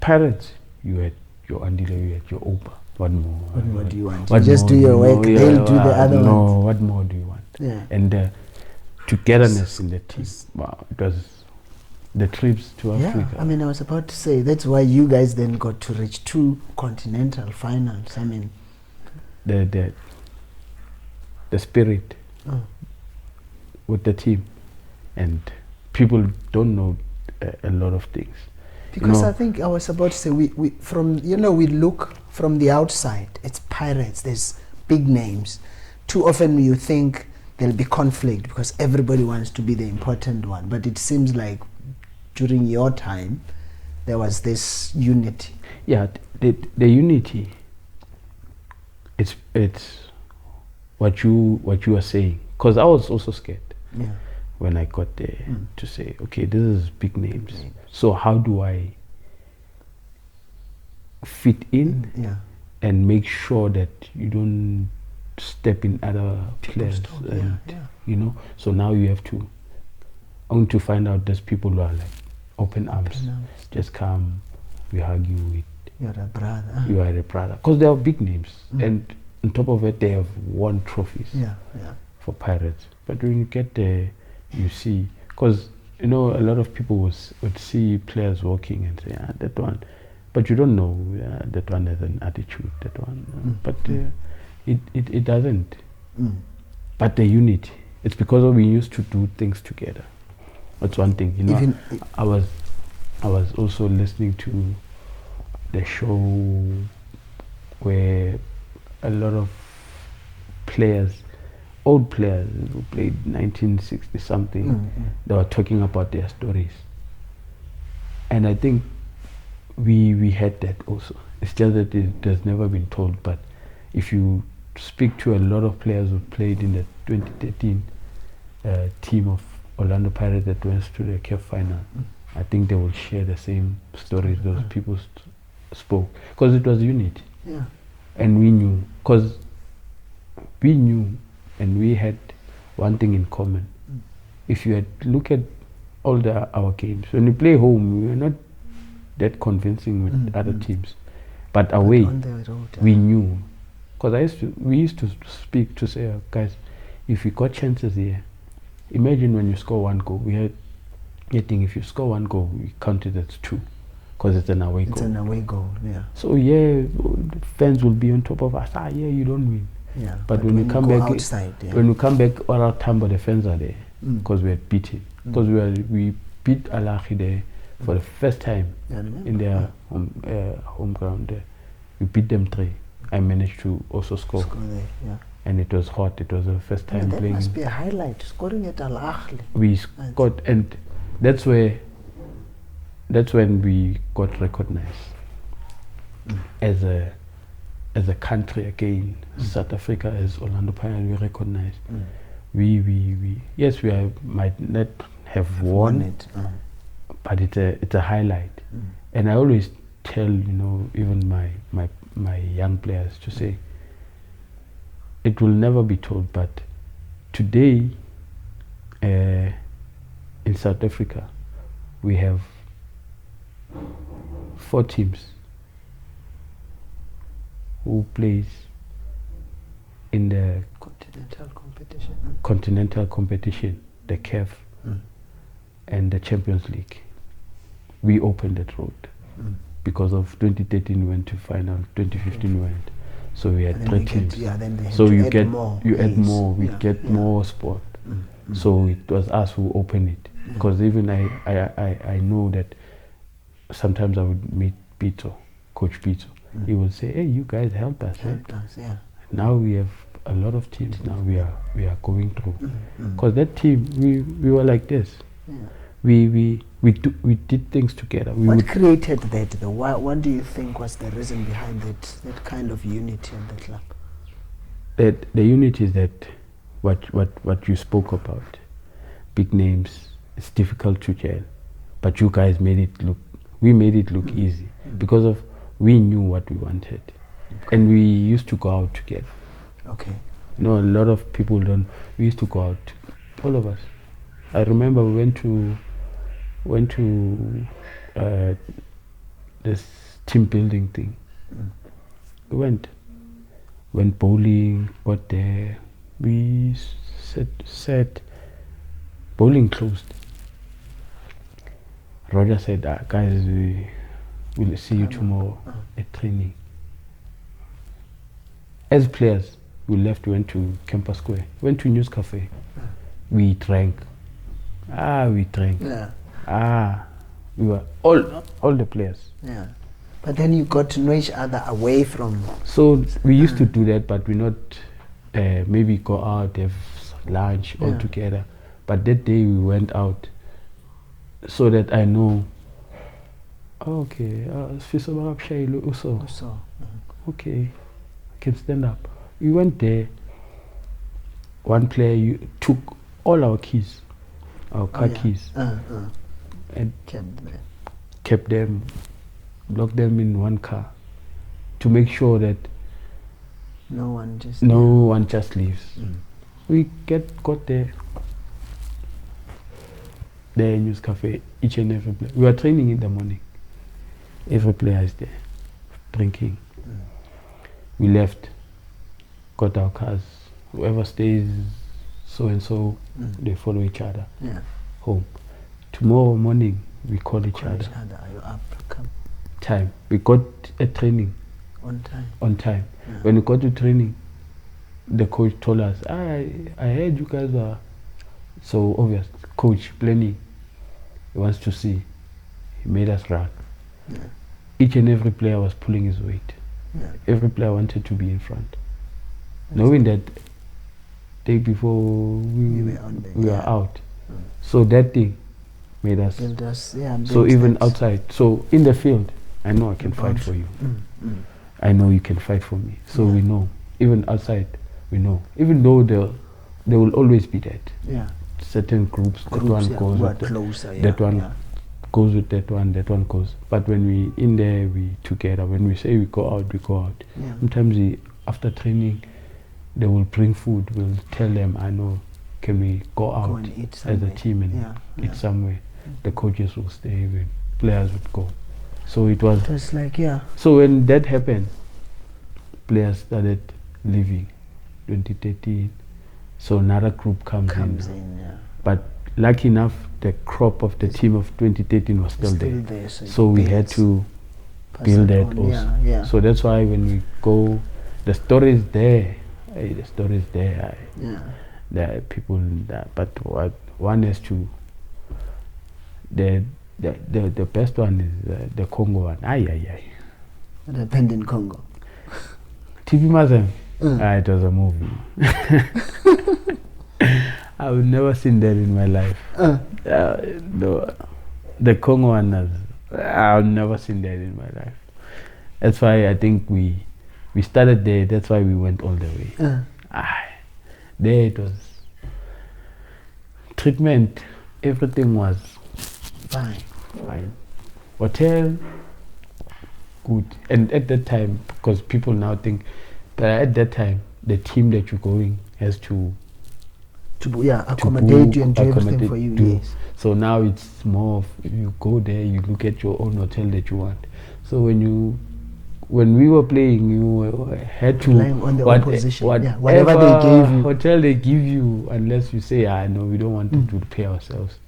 Pirates, you had your Andile, you had your Opa. What more? What more do you want? You just do your work, they'll do the other ones. No, what more do you want? And the togetherness in the team. Wow, it was the trips to Africa. I mean, I was about to say, that's why you guys then got to reach 2 continental finals. I mean, the spirit with the team, and people don't know a lot of things. Because I think I was about to say, we from we look from the outside, it's Pirates, there's big names. Too often you think there'll be conflict because everybody wants to be the important one, but it seems like during your time there was this unity. Yeah, the unity, it's what you are saying, because I was also scared when I got there to say, okay, this is big names. So how do I fit in and make sure that you don't step in other players? So now you have to, only to find out there's people who are like open arms. Just come, we hug you. You're a brother. You are a brother. Because they are big names. And on top of it, they have won trophies for Pirates. But when you get there, you see, because a lot of people would see players walking and say, that one. But you don't know that one has an attitude, that one. But it doesn't. But the unity, it's because we used to do things together. That's one thing. I was also listening to the show where a lot of players, old players who played 1960 something, they were talking about their stories. And I think we had that also. It's just that it has never been told. But if you speak to a lot of players who played in the 2013 team of Orlando Pirates that went to the CAF final, I think they will share the same stories those people spoke, because it was unity. Yeah. And we knew, because we knew, and we had one thing in common. If you had look at all our games, when we play home, we were not that convincing with other teams, but away, on the road, we knew. Because we used to speak to say, guys, if we got chances here, imagine when you score one goal. We had getting, if you score one goal, we count it as two, because it's an away goal. It's an away goal, yeah. So fans will be on top of us. You don't win. Yeah. But when we come back outside, when we come back, all our time, but the fans are there because we had beaten. Because we beat Alahi there for the first time in their home ground there. We beat them 3. I managed to also score there, yeah. And it was hot. It was the first time that playing. Must be a highlight, scoring at Al Ahly. We scored, and that's when we got recognized as a country again. South Africa, as Orlando Pirates, we recognized. We might not have won it, but it's a highlight. And I always tell even my young players to say, it will never be told, but today in South Africa we have 4 teams who plays in the continental competition, the CAF and the Champions League. We opened that road because of 2013 we went to final, 2015 we went. So we had 3 teams. So you add more, we get more sport. So it was us who opened it. Because even I know that sometimes I would meet Coach Pito. He would say, hey, you guys helped us. Now we have a lot of teams. Now we are going through. Because that team, we were like this. We did things together. What created that? What do you think was the reason behind that kind of unity in the club? That the unity is that what you spoke about, big names. It's difficult to gel, but you guys made it look. We made it look easy because of we knew what we wanted, and we used to go out together. Okay. A lot of people don't. We used to go out, all of us. I remember we went to this team building thing. We went bowling, got there. We said bowling closed. Roger said, guys, we will see you tomorrow at training. As players, we went to Campus Square, went to News Cafe. We drank. We drank. We were all the players. Yeah. But then you got to know each other away from. So we used to do that, but we not maybe go out, have lunch all together. But that day we went out so that I know. Okay, Sifiso Myeni also. Okay, I can stand up. We went there. One player took all our keys, our car keys, and kept them, locked them in one car to make sure that no one just leaves. We got there in News Cafe, each and every player. We were training in the morning. Every player is there, drinking. We left, got our cars. Whoever stays so and so. They follow each other home. Tomorrow morning we call each other. Are you up? Come. Time. We got a training. On time. Yeah. When we got to training, the coach told us, I heard you guys are so obvious. Coach planning. He wants to see. He made us run. Yeah. Each and every player was pulling his weight. Yeah. Every player wanted to be in front. Knowing that day before we were out. So that thing made us. So even outside. So in the field, I know I can fight for you. I know you can fight for me. So we know. Even outside, we know. Even though there will always be that. Yeah. Certain groups that one goes with closer, that one goes with that one goes. But when we in there, we together. When we say we go out, we go out. Yeah. Sometimes after training, they will bring food. We'll tell them, I know, can we go out as a team and eat somewhere? The coaches will stay, players would go. So it was like, So when that happened, players started leaving, 2013. So another group comes in. But lucky enough, the crop of the team of 2013 was still there. So we had to build that also. Yeah. So that's why when we go, the story is there. The story is there. There are people that, but what one has to. The best one is the Congo one. The Pendant Congo. TP Mazem. It was a movie. I've never seen that in my life. The Congo one, I've never seen that in my life. That's why I think we started there. That's why we went all the way. There it was treatment. Everything was fine. Hotel, good. And at that time, because people now think that at that time the team that you're going has to accommodate you and do everything for you. Yes. So now it's more of you go there, you look at your own hotel that you want. So when we were playing, you had to relying on the opposition. Whatever they gave you, hotel they give you, unless you say, no, we don't want to pay ourselves.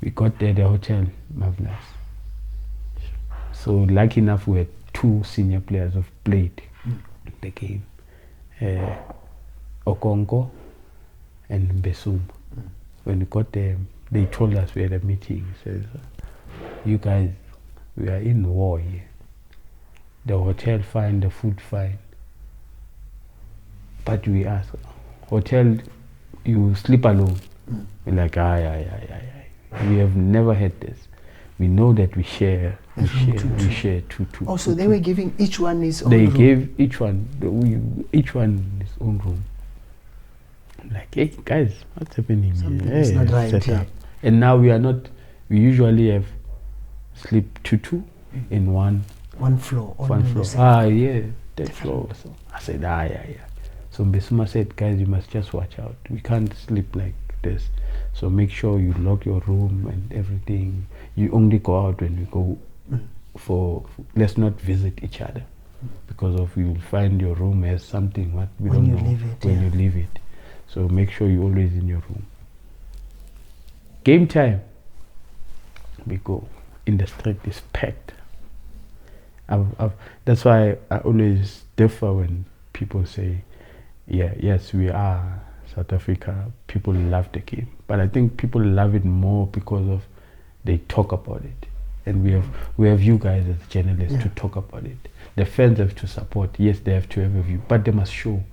We got there, the hotel, marvelous. So lucky enough, we had 2 senior players who played the game, Okonko and Mbesum. When we got there, they told us, we had a meeting, says, you guys, we are in war here. The hotel fine, the food fine. But we ask, hotel, you sleep alone. We're like, we have never had this. We know that we share two. Oh, so they were giving each one his own room? They gave each one his own room. I'm like, hey guys, what's happening? Something is not right here. And now we usually have sleep 2 in one floor. That floor. So I said, So Mbesuma said, guys, you must just watch out. We can't sleep like this. So make sure you lock your room and everything. You only go out when we go let's not visit each other. Because you'll find your room has something what we don't know when you leave it. So make sure you're always in your room. Game time, we go in the street, is packed. That's why I always differ when people say, yes, we are South Africa. People love the game, but I think people love it more because of they talk about it, and we have you guys as journalists to talk about it. The fans have to support. Yes, they have to have a view, but they must show.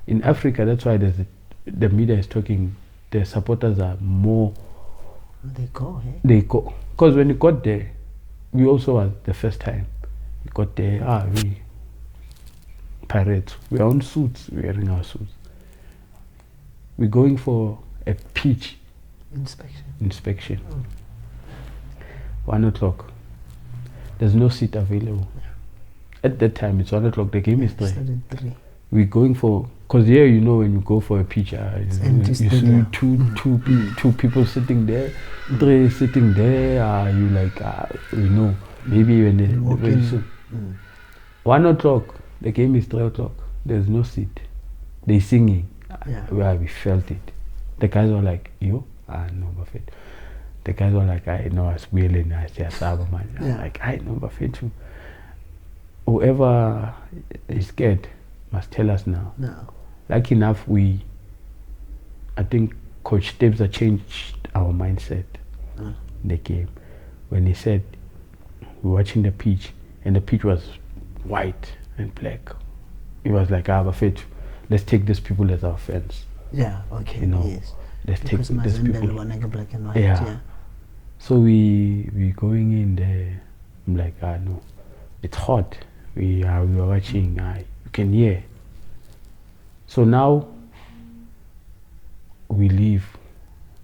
In Africa, that's why the media is talking. The supporters are more. They go. Because when you got there, we also was the first time. We got there. We Pirates. We are on suits. We're wearing our suits. We're going for a pitch inspection. 1 o'clock. There's no seat available. At that time, it's 1 o'clock. The game is 3. We're going for, because here, when you go for a pitch, you see two people sitting there, 3 sitting there. You like, maybe when they very soon. 1 o'clock. The game is 3 o'clock. There's no seat. They singing. where we felt it. The guys were like, yo, no, Buffett. The guys were like, I know, it's really nice. Like, I know, Buffett too. Whoever is scared must tell us now. No. Like enough, I think Coach Tibbs changed our mindset in the game. When he said, we're watching the pitch, and the pitch was white and black. He was like, Buffett, let's take these people as our fans. Yeah, okay, you know, yes. let's because take these people. Black and white, yeah. So we going in there. I'm like, no, it's hot. We were watching. You can hear. So now we leave.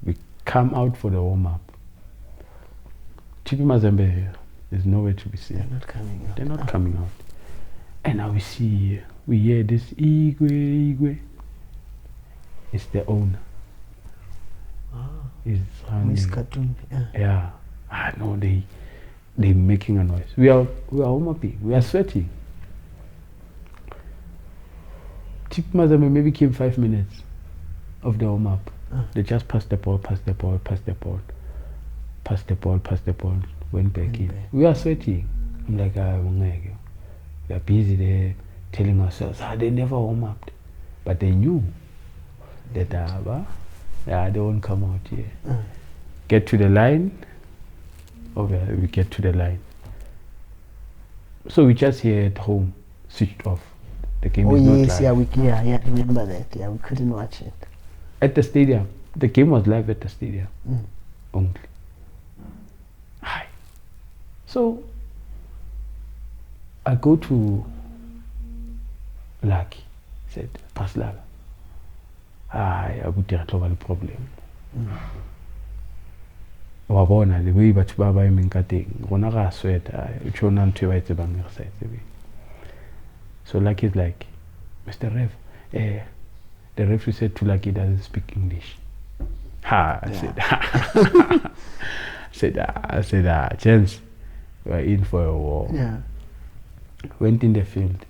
We come out for the warm up. TP Mazembe is nowhere to be seen. They're not coming out. They're not coming out. And now we hear this Igwe. It's the owner. He's running. Yeah. No, they making a noise. We are warm-upping. We are sweating. TP Mazembe maybe came 5 minutes of the warm-up. They just passed the ball, went back in. We are sweating. I'm like, we are busy there telling ourselves, they never warm up. But they knew that they won't come out here. Get to the line. We get to the line. So we just here at home, switched off. The game is not live. I remember that. Yeah, we couldn't watch it. At the stadium. The game was live at the stadium. Only. So I go to Lucky, said, Paslala. I would have a problem. Wabona, the way but Baba Minkati, Ronara sweat, Chonan to write the banger side. So Lucky's like, Mr. Rev, the referee said to Lucky doesn't speak English. I said, Chance, we're in for a war. Yeah. Went in the field.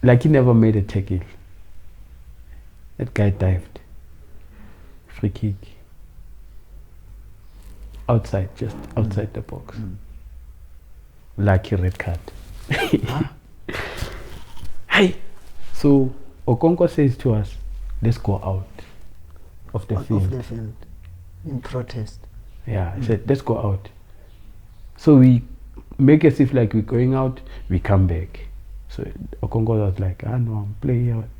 Like he never made a tackle. That guy dived. Free kick. Outside, just outside the box. Lucky red card. Hey! So Okonkwo says to us, let's go out of the field. Of the field. In protest. Yeah, I said, let's go out. So we make as if like we're going out, we come back. So Okonkwo was like, no,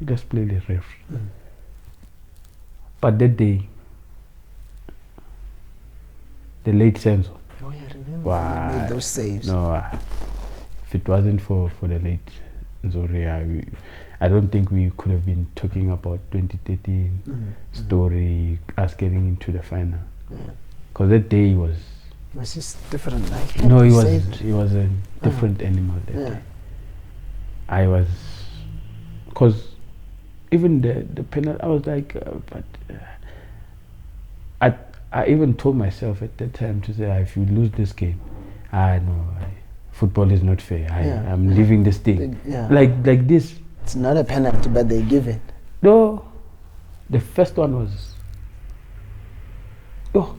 let's play the ref. But that day, the late Senzo. Oh, yeah, I remember. Made those saves. No, if it wasn't for the late Nzori, I don't think we could have been talking about 2013 story, us getting into the final. Because that day was... It was just different. Like, no, he was a different animal that day. I was... Because even the penalty, I was like, I even told myself at that time to say, if you lose this game, football is not fair. I'm leaving this thing. Like this. It's not a penalty, but they give it. No, the first one was. So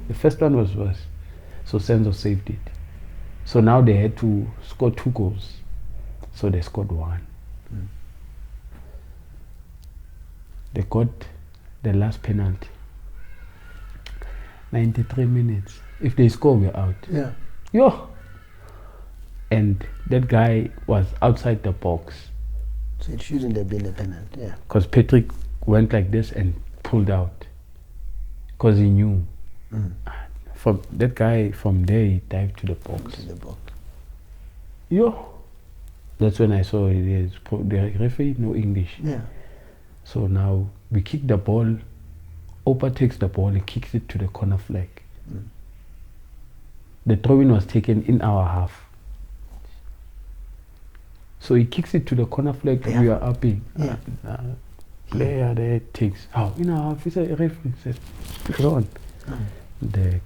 Senzo saved it. So now they had to score 2 goals. So they scored 1. They got the last penalty. 93 minutes. If they score, we're out. Yeah. Yo. And that guy was outside the box. So it shouldn't have been a penalty. Yeah. Because Patrick went like this and pulled out. Because he knew. From that guy, from there, he dived to the box. Yo. That's when I saw it is. The referee, no English. Yeah. So now we kick the ball. Opa takes the ball and kicks it to the corner flag. The throw-in was taken in our half. So he kicks it to the corner flag. We are upping. Player there takes. In our half, a referee says, go on. They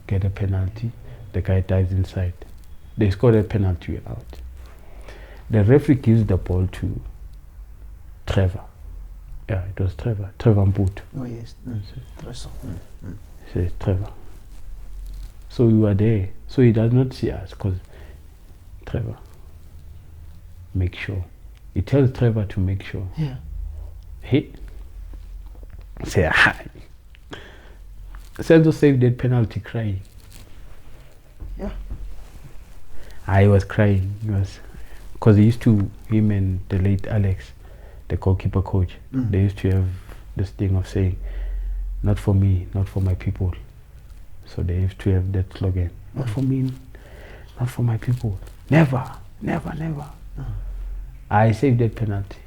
get a penalty. The guy dives inside. They score a penalty, we're out. The referee gives the ball to Trevor. Yeah, it was Trevor Mputu. Oh yes. Treso. He says Trevor. So we were there. So he does not see us because Trevor, make sure. He tells Trevor to make sure. Yeah. He say hi. Senzo saved that penalty crying. Yeah. I was crying. He was, because him and the late Alex, the goalkeeper coach, they used to have this thing of saying, not for me, not for my people. So they used to have that slogan, not for me, not for my people. Never, never, never. I saved that penalty.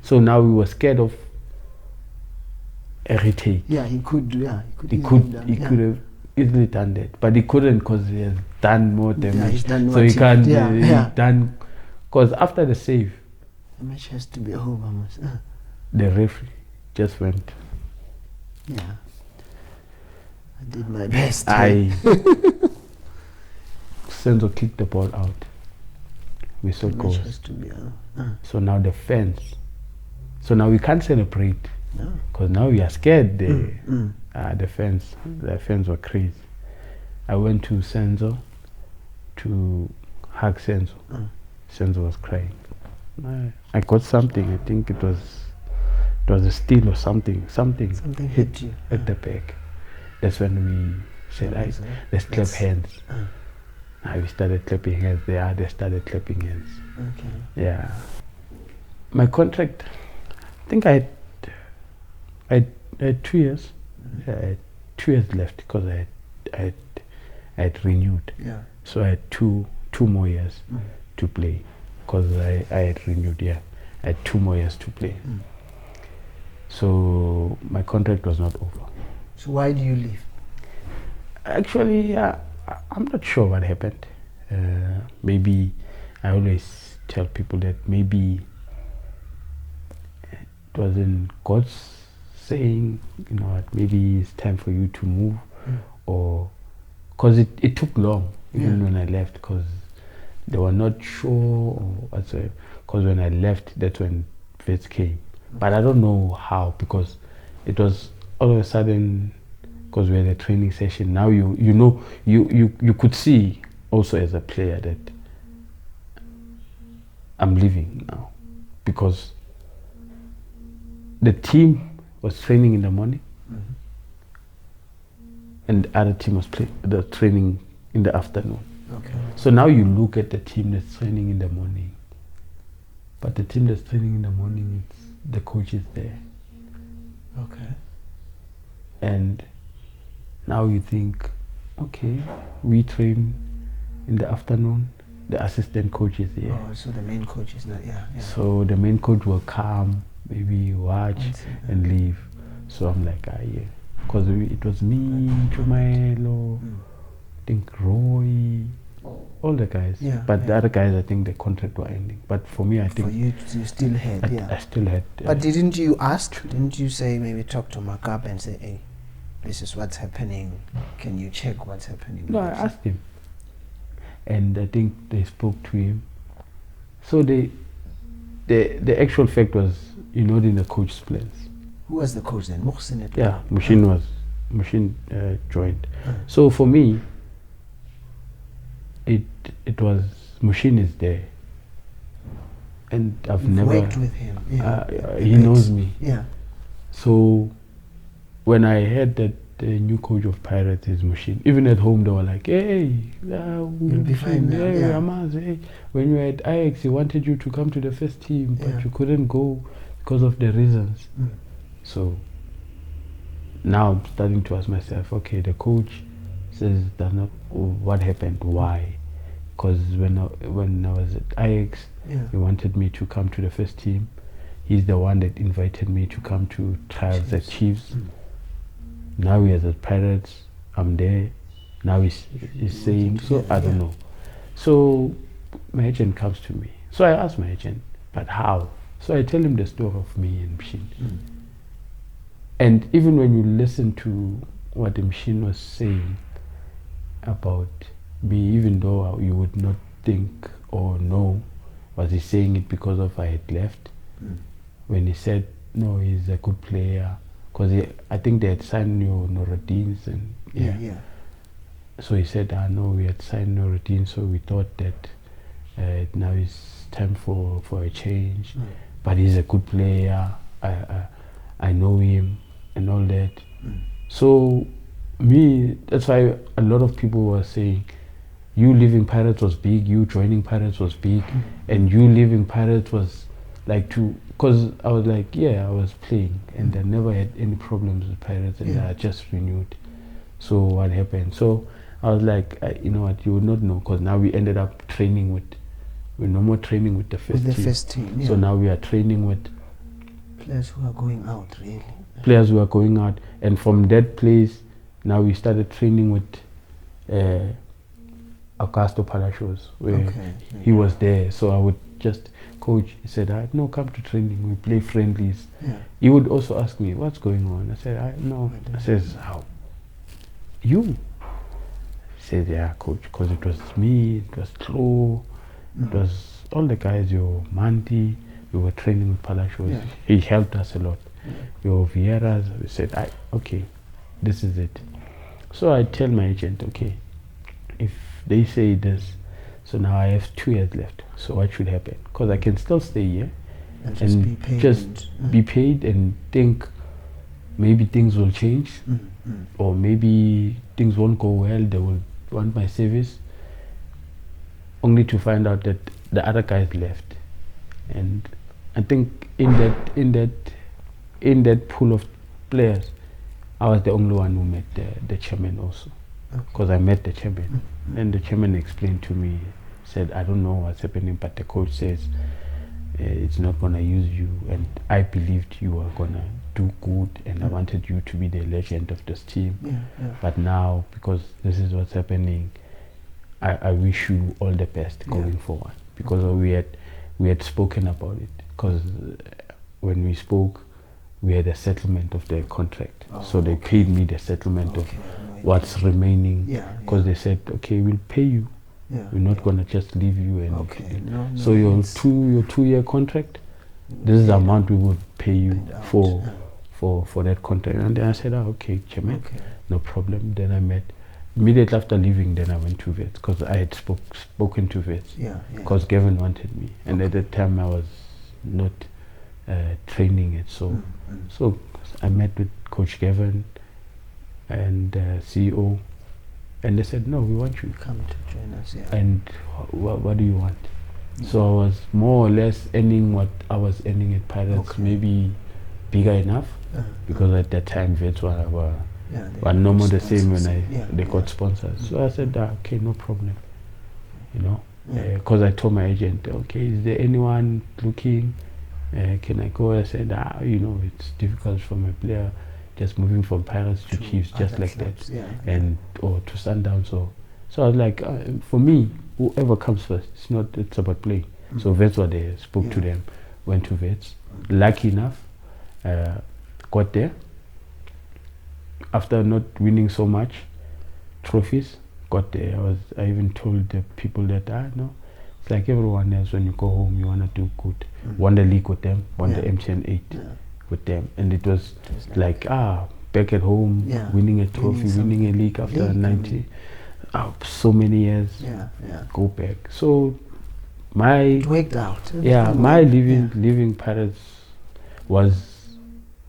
So now we were scared of a retake. Yeah, he could He could have easily done that, but he couldn't because he has done more damage. Yeah, he's done so what he can't. He's done because after the save, the match has to be over. the referee just went. Yeah, I did my best. Senzo kicked the ball out. We saw goals. Has to be So now the fans. So now we can't celebrate because now we are scared. The fans were crazy. I went to Senzo to hug Senzo. Senzo was crying. I got something. I think it was a steal or something. Something hit you at the back. That's when we said, let's clap hands. We started clapping hands. They started clapping hands. Okay. Yeah. My contract, I think I had 2 years. I had 2 years left because I had renewed. Yeah. So I had two more years to play because I had renewed. Yeah, I had 2 more years to play. So my contract was not over. So why do you leave? Actually, I'm not sure what happened. Maybe I always tell people that maybe it wasn't God's saying, you know what, maybe it's time for you to move, or because it took long even when I left because they were not sure or whatsoever. Because when I left, that's when Wits came, but I don't know how because it was all of a sudden. Because we had a training session. Now you could see also as a player that I'm leaving now because the team was training in the morning and the other team was the training in the afternoon. Okay. So now you look at the team that's training in the morning, but the team that's training in the morning, the coach is there. Okay. And now you think, okay, we train in the afternoon, the assistant coach is here. Oh, so the main coach is not, So the main coach will come, maybe watch and leave. So I'm like, because it was me, Chumaelo, I think Roy, all the guys. But the other guys, I think the contract were ending. But for me, I think... For you still had, I still had... But didn't you ask, didn't you say, maybe talk to Makap and say, hey, this is what's happening, can you check what's happening? No, I asked him. And I think they spoke to him. So the actual fact was, not in the coach's plans. Who was the coach then? Muhsin? Yeah, Mushin joined. So for me, it was, Mushin is there. And I've never worked with him. He knows me. Yeah. So when I heard that the new coach of Pirates is Mushin, even at home they were like, hey, you'll be fine now. Hey, Amaz, hey. When you were at Ajax, he wanted you to come to the first team, but you couldn't go because of the reasons. So now I'm starting to ask myself, okay, the coach says that's not what happened, why? Because when I was at Ajax, he wanted me to come to the first team. He's the one that invited me to come to trials at Chiefs. Now he is at Pirates, I'm there. Now he's saying, so I don't know. So my agent comes to me. So I ask my agent, but how? So I tell him the story of me and Machine. And even when you listen to what the Machine was saying about me, even though you would not think or know, was he saying it because of I had left? When he said no, he's a good player. Because I think they had signed Noradin's and Yeah. So he said, no, we had signed Noradin, so we thought that now it's time for a change. But he's a good player. I know him and all that. So me, that's why a lot of people were saying, you leaving Pirates was big, you joining Pirates was big, and you leaving Pirates was like because I was like, I was playing and I never had any problems with Pirates, and I just renewed. So what happened? So I was like, you know what, you would not know, because now we ended up training we're no more training with the first team. Yeah. So now we are training with players who are going out, really. Players who are going out, and from that place, now we started training with Augusto Palacios, where he was there. So I would just coach. He said, "No, come to training. We play friendlies." Yeah. He would also ask me, "What's going on?" I said, "No." I says, "How? You?" He said, "Yeah, coach, because it was me. It was Klo. It was all the guys. Your Manti. We were training with Palacios. Yeah. He helped us a lot. Your Vieiras." We said, "Okay, this is it." So I tell my agent, "Okay, if they say this, so now I have 2 years left. So what should happen? Because I can still stay here and be paid and think maybe things will change, or maybe things won't go well. They will want my service, only to find out that the other guys left." And I think in that pool of players, I was the only one who met the chairman also, because I met the chairman. And the chairman explained to me, said, "I don't know what's happening, but the coach says it's not gonna use you, and I believed you were gonna do good, and I wanted you to be the legend of this team. But now, because this is what's happening, I wish you all the best going forward." Because we had spoken about it, because when we spoke, we had a settlement of the contract. So they paid me the settlement of what's remaining, because they said, "Okay, we'll pay you. We're not gonna just leave you." And so your 2-year contract, this is the amount we would pay you for that contract. And then I said, "Okay, Chairman, no problem." Then I met immediately after leaving. Then I went to Wits, because I had spoken to Wits, because Gavin wanted me, and at that time I was not training it. So I met with Coach Gavin and CEO, and they said, "No, we want you. Come to join us." And what do you want? So I was more or less earning what I was earning at Pirates, maybe bigger enough, because at that time Wits were no more the same when they got sponsors. So I said, "Okay, no problem." Because I told my agent, "Okay, is there anyone looking? Can I go?" I said, "It's difficult for my player just moving from Pirates to Chiefs just like that, and or to Sundown." So I was like, for me, whoever comes first, it's about playing. So Wits were there, spoke to them, went to Wits. Lucky enough, got there. After not winning so much trophies, got there. I even told the people that, no, it's like everyone else. When you go home, you want to do good. Won the league with them, won the MTN 8 with them, and it was like back at home, winning a trophy, winning a league after 90 so many years. Go back. So it worked out. My leaving Pirates was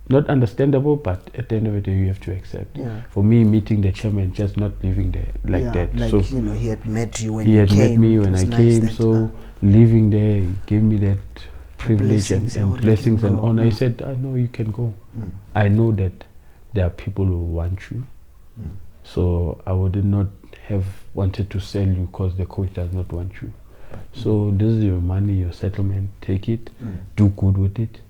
not understandable, but at the end of the day, you have to accept. For me, meeting the chairman, just not leaving there like that. Like, so he had met you when he you had came. met me when I came. So leaving there, he gave me that privilege and blessings and honor. He said, "I know you can go. I know that there are people who want you. So I would not have wanted to sell you because the coach does not want you. So this is your money, your settlement. Take it, do good with it,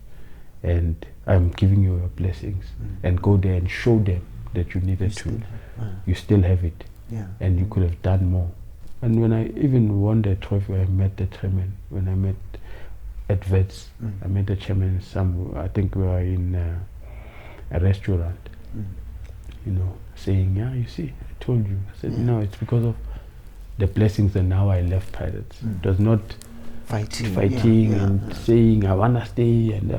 and I'm giving you your blessings. And go there and show them that you needed to. You still have it, and you could have done more." And when I even won the trophy, I met the chairman. When I met at Wits, I met the chairman. I think we were in a restaurant, saying, "You see, I told you." I said, "No, it's because of the blessings, and now I left Pirates. It was not fighting and saying I wanna stay, and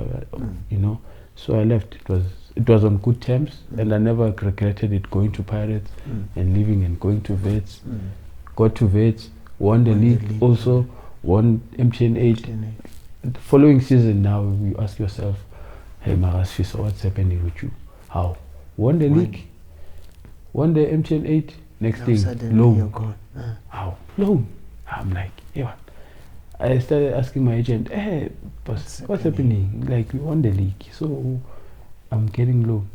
So I left. It was on good terms, and I never regretted it going to Pirates and leaving and going to Wits. Got to Wits, won the league also, won MTN 8. The following season now, you ask yourself, hey Sifiso, what's happening with you? How? Won the league, won the MTN 8, next thing, loan. How? Loan. I'm like, hey, what? I started asking my agent, hey, boss, what's happening? Like, we won the league, so I'm getting loan.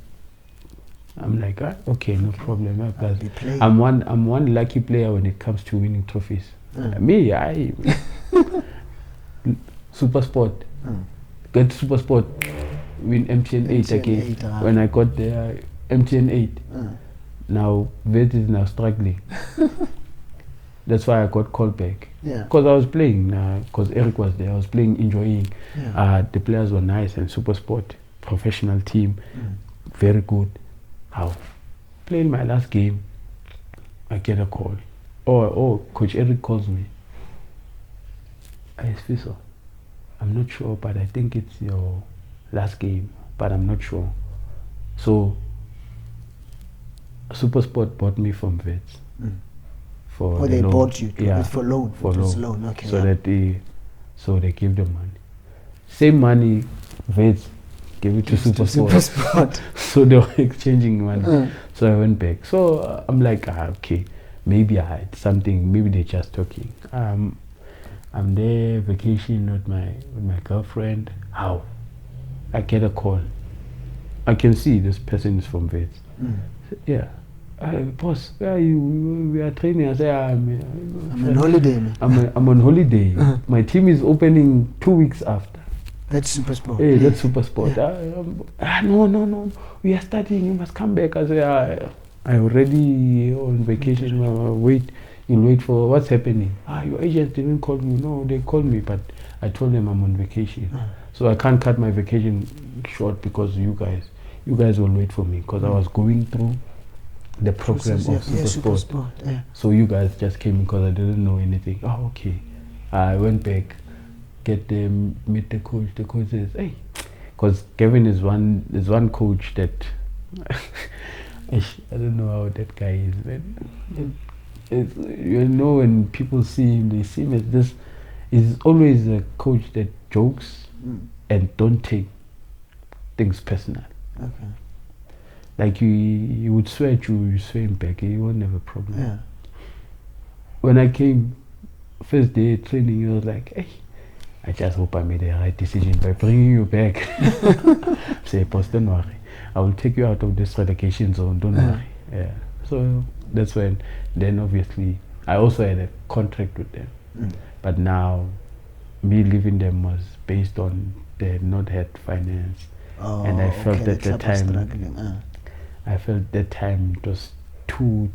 I'm like, okay, no problem. Because I'm one lucky player when it comes to winning trophies. Me, I Super Sport. Get Super Sport, win MTN 8 again. When I got there, MTN 8. Now Wits is now struggling. That's why I got called back. Because I was playing, because Eric was there, I was playing, enjoying. The players were nice and Super Sport, professional team, very good. How? Playing my last game, I get a call. Oh, Coach Eric calls me. Sifiso, I'm not sure, but I think it's your last game, but I'm not sure. So, Super Sport bought me from Wits. For they loan. bought you? Yeah, for loan. For loan. Okay. So that they give the money. Same money, Wits gave it to Super Sport. So they were exchanging money. So I went back. So I'm like, okay, maybe I had something. Maybe they're just talking. I'm there vacation with my girlfriend. How? I get a call. I can see this person is from Wits. Yeah. Boss, where are you? We are training. I say, I'm on holiday. I'm on holiday. My team is opening 2 weeks after. That's Super Sport. Hey, that's Super Sport. No. We are starting. You must come back. I say, I already on vacation. You'll wait for what's happening. Your agent didn't call me. No, they called me, but I told them I'm on vacation. So I can't cut my vacation short because you guys will wait for me because I was going through the program of Super Sport. So you guys just came because I didn't know anything. Okay. I went back, get them, meet the coach. The coach says, hey, because Kevin is one coach that I don't know how that guy is, man. You know, when people see him, they see him as this. He's always a coach that jokes and don't take things personal. Okay. Like he would swear at you, you swear him back. He won't have a problem. When I came first day training, he was like, hey, I just hope I made the right decision by bringing you back. Say, boss, don't worry. I will take you out of this relegation zone. Don't worry. Yeah. So that's when. Then obviously, I also had a contract with them. But now, me leaving them was based on they had not had finance, and I felt at the time. I felt that time it was too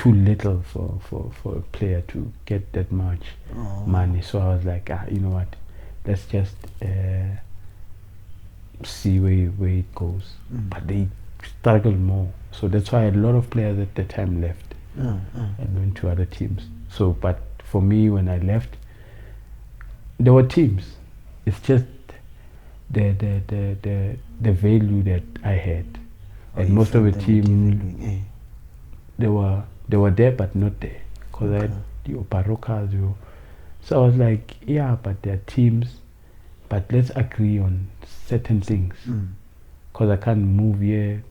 little for a player to get that much money. So I was like, you know what? Let's just see where it goes. But they struggled more. So that's why a lot of players at the time left and went to other teams. So, but for me, when I left, there were teams. It's just the value that I had, and most of the team they were there but not there because I had your Barokas. So I was like, yeah, but they're teams, but let's agree on certain things because I can't move here.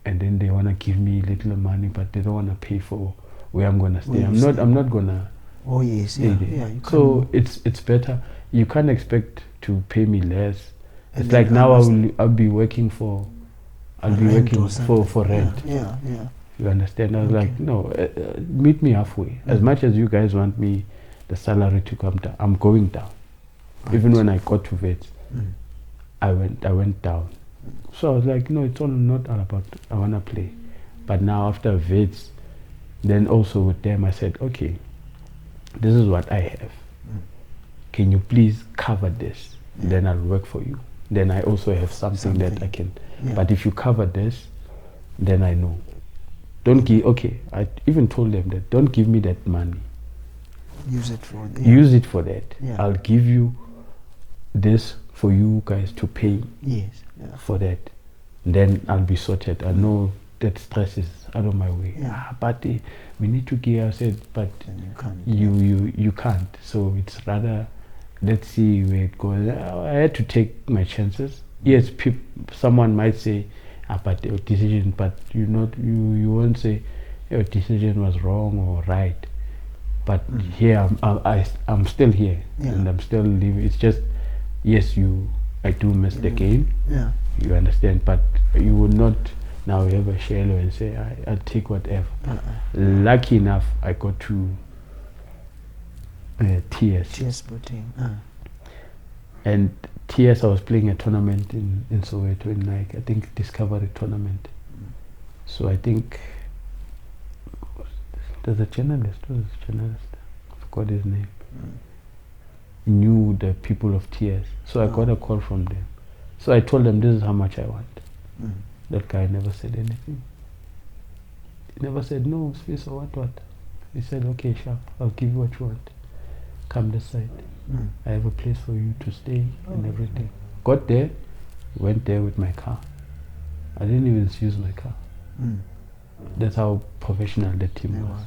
And then they wanna give me little money, but they don't wanna pay for where I'm gonna stay. I'm not gonna. Oh yes, stay there. So it's better. You can't expect to pay me less. It's like now I'll be working for. I'll be working for rent. Yeah. You understand? I was like, no, meet me halfway. As much as you guys want me, the salary to come down, I'm going down. Even when I got to Wits, I went down. So I was like, no, it's not all about I want to play. But now after Wits, then also with them, I said, okay, this is what I have. Can you please cover this? Then I'll work for you. Then I also have something that I can. But if you cover this, then I know. Don't give, I even told them that don't give me that money. Use it for that. Use it for that. I'll give you this for you guys to pay Yes. Yeah. for that. Then I'll be sorted. I know that stress is out of my way. Yeah. But we need to gear. I said, but And you can't. you can't. So it's rather, let's see where it goes. I had to take my chances. Yes, someone might say, but your decision, but you won't say your decision was wrong or right. But here I'm still here, and I'm still living. It's just, yes, I do miss the game. Yeah. You understand, but you would not now have a shallow and say I'll take whatever. Lucky enough, I got to TS. TS Sporting. And TS, I was playing a tournament in Soweto in I think Discovery tournament. So I think there's a journalist. I forgot his name. He knew the people of TS. So I got a call from them. So I told them this is how much I want. That guy never said anything. He never said, no, Sifiso, what? He said, okay, sharp, I'll give you what you want. Come this side. I have a place for you to stay and everything. Got there, went there with my car. I didn't even use my car. That's how professional the team was.